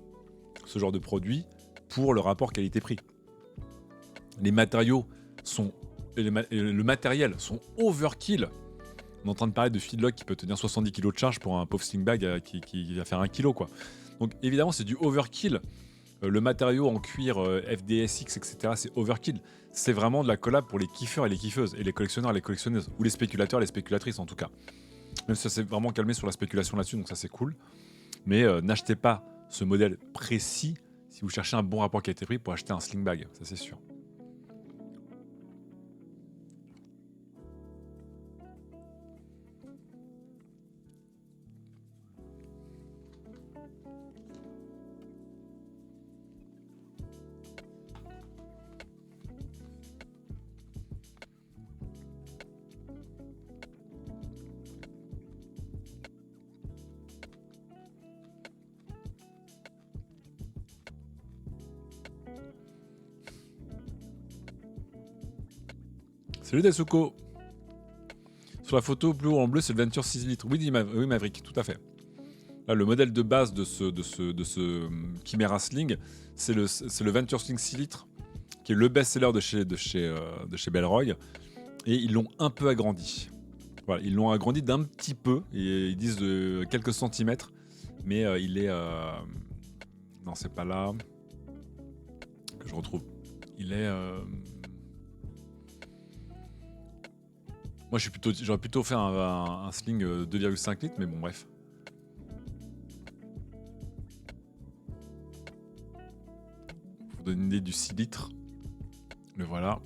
ce genre de produit pour le rapport qualité-prix. Les matériaux sont... le matériel sont overkill. On est en train de parler de Feedlock qui peut tenir 70 kg de charge pour un pauvre sling bag qui va faire 1 kg, quoi. Donc évidemment, c'est du overkill. Le matériau en cuir FDSX, etc., c'est overkill. C'est vraiment de la collab pour les kiffeurs et les kiffeuses, et les collectionneurs et les collectionneuses, ou les spéculateurs et les spéculatrices en tout cas. Même si ça s'est vraiment calmé sur la spéculation là-dessus, donc ça c'est cool. Mais n'achetez pas ce modèle précis si vous cherchez un bon rapport qualité-prix pour acheter un sling bag, ça c'est sûr. Salut Desuko. Sur la photo bleu ou en bleu, c'est le Venture 6 litres. Oui, oui, Maverick, tout à fait. Là, le modèle de base de ce Chimera Sling, c'est le Venture Sling 6 litres, qui est le best-seller de chez Bellroy. Et ils l'ont un peu agrandi. Voilà, ils l'ont agrandi d'un petit peu, et ils disent de quelques centimètres, mais il est... Non, c'est pas là que je retrouve. Il est... Moi, j'aurais plutôt fait un sling 2,5 litres, mais bon, bref. Pour vous donner une idée du 6 litres, le voilà.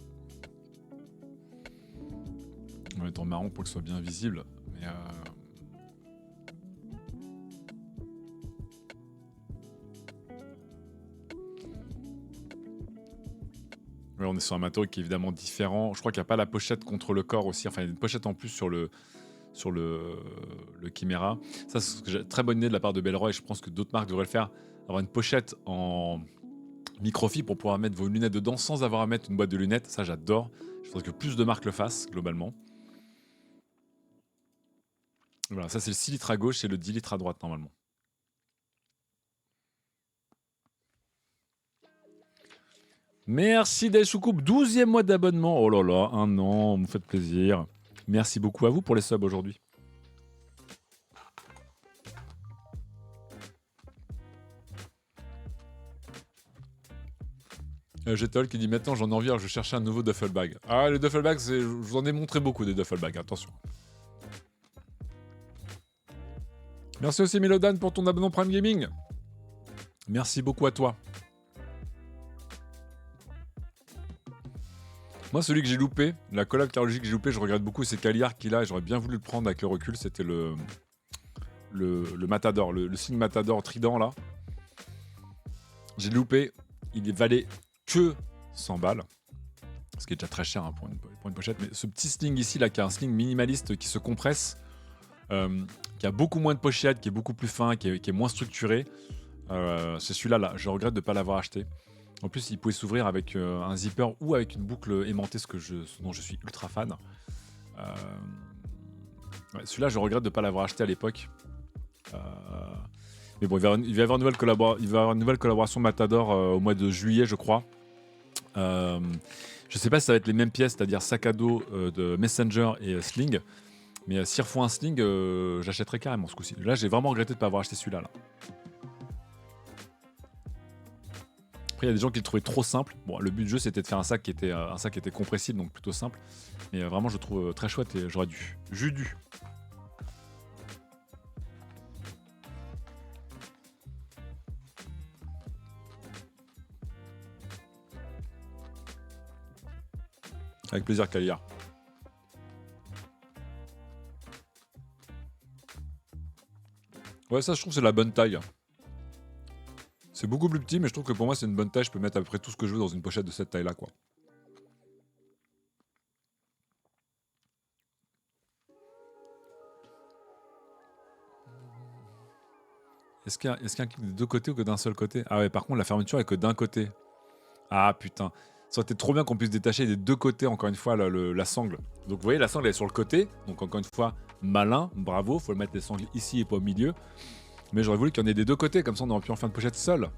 On va mettre en marron pour que ce soit bien visible. Mais ouais, on est sur un matériau qui est évidemment différent. Je crois qu'il n'y a pas la pochette contre le corps aussi. Enfin, il y a une pochette en plus sur le Chimera. Ça, c'est une très bonne idée de la part de Bellroy. Je pense que d'autres marques devraient le faire. Avoir une pochette en microfibre pour pouvoir mettre vos lunettes dedans sans avoir à mettre une boîte de lunettes. Ça, j'adore. Je pense que plus de marques le fassent, globalement. Voilà, ça c'est le 6 litres à gauche et le 10 litres à droite, normalement. Merci Daishukup, 12e mois d'abonnement. Oh là là, 1 an, vous me faites plaisir. Merci beaucoup à vous pour les subs aujourd'hui. Getol qui dit maintenant j'en ai envie, alors je cherchais un nouveau duffel bag. Ah, les duffel bags, je vous en ai montré beaucoup des duffel bags, attention. Merci aussi Melodan pour ton abonnement Prime Gaming. Merci beaucoup à toi. Moi, celui que j'ai loupé, la collab carologique que j'ai loupé, je regrette beaucoup, c'est Kaliar qu'il a, et j'aurais bien voulu le prendre avec le recul, c'était le Matador, le signe Matador Trident là. J'ai loupé, il valait que 100 balles, ce qui est déjà très cher hein, pour une pochette, mais ce petit sling ici là, qui est un sling minimaliste qui se compresse, qui a beaucoup moins de pochette, qui est beaucoup plus fin, qui est moins structuré, c'est celui-là là, je regrette de ne pas l'avoir acheté. En plus, il pouvait s'ouvrir avec un zipper ou avec une boucle aimantée, ce dont je suis ultra fan. Ouais, celui-là, je regrette de ne pas l'avoir acheté à l'époque. Mais bon, il va y avoir une nouvelle collaboration Matador au mois de juillet, je crois. Je ne sais pas si ça va être les mêmes pièces, c'est-à-dire sac à dos de Messenger et Sling. Mais s'ils refont un Sling, j'achèterai carrément ce coup-ci. Là, j'ai vraiment regretté de ne pas avoir acheté celui-là. Là. Après, il y a des gens qui le trouvaient trop simple. Bon, le but du jeu, c'était de faire un sac qui était compressible, donc plutôt simple. Mais vraiment, je le trouve très chouette et j'aurais dû. J'ai dû. Avec plaisir, Kalia. Ouais, ça, je trouve que c'est la bonne taille. C'est beaucoup plus petit, mais je trouve que pour moi, c'est une bonne taille. Je peux mettre à peu près tout ce que je veux dans une pochette de cette taille-là, quoi. Est-ce qu'il y a un clic des deux côtés ou que d'un seul côté? Ah ouais, par contre, la fermeture est que d'un côté. Ah putain. Ça aurait été trop bien qu'on puisse détacher des deux côtés, encore une fois, la sangle. Donc vous voyez, la sangle elle est sur le côté. Donc encore une fois, malin, bravo. Faut mettre les sangles ici et pas au milieu. Mais j'aurais voulu qu'il y en ait des deux côtés, comme ça on aurait pu en fin de pochette seul.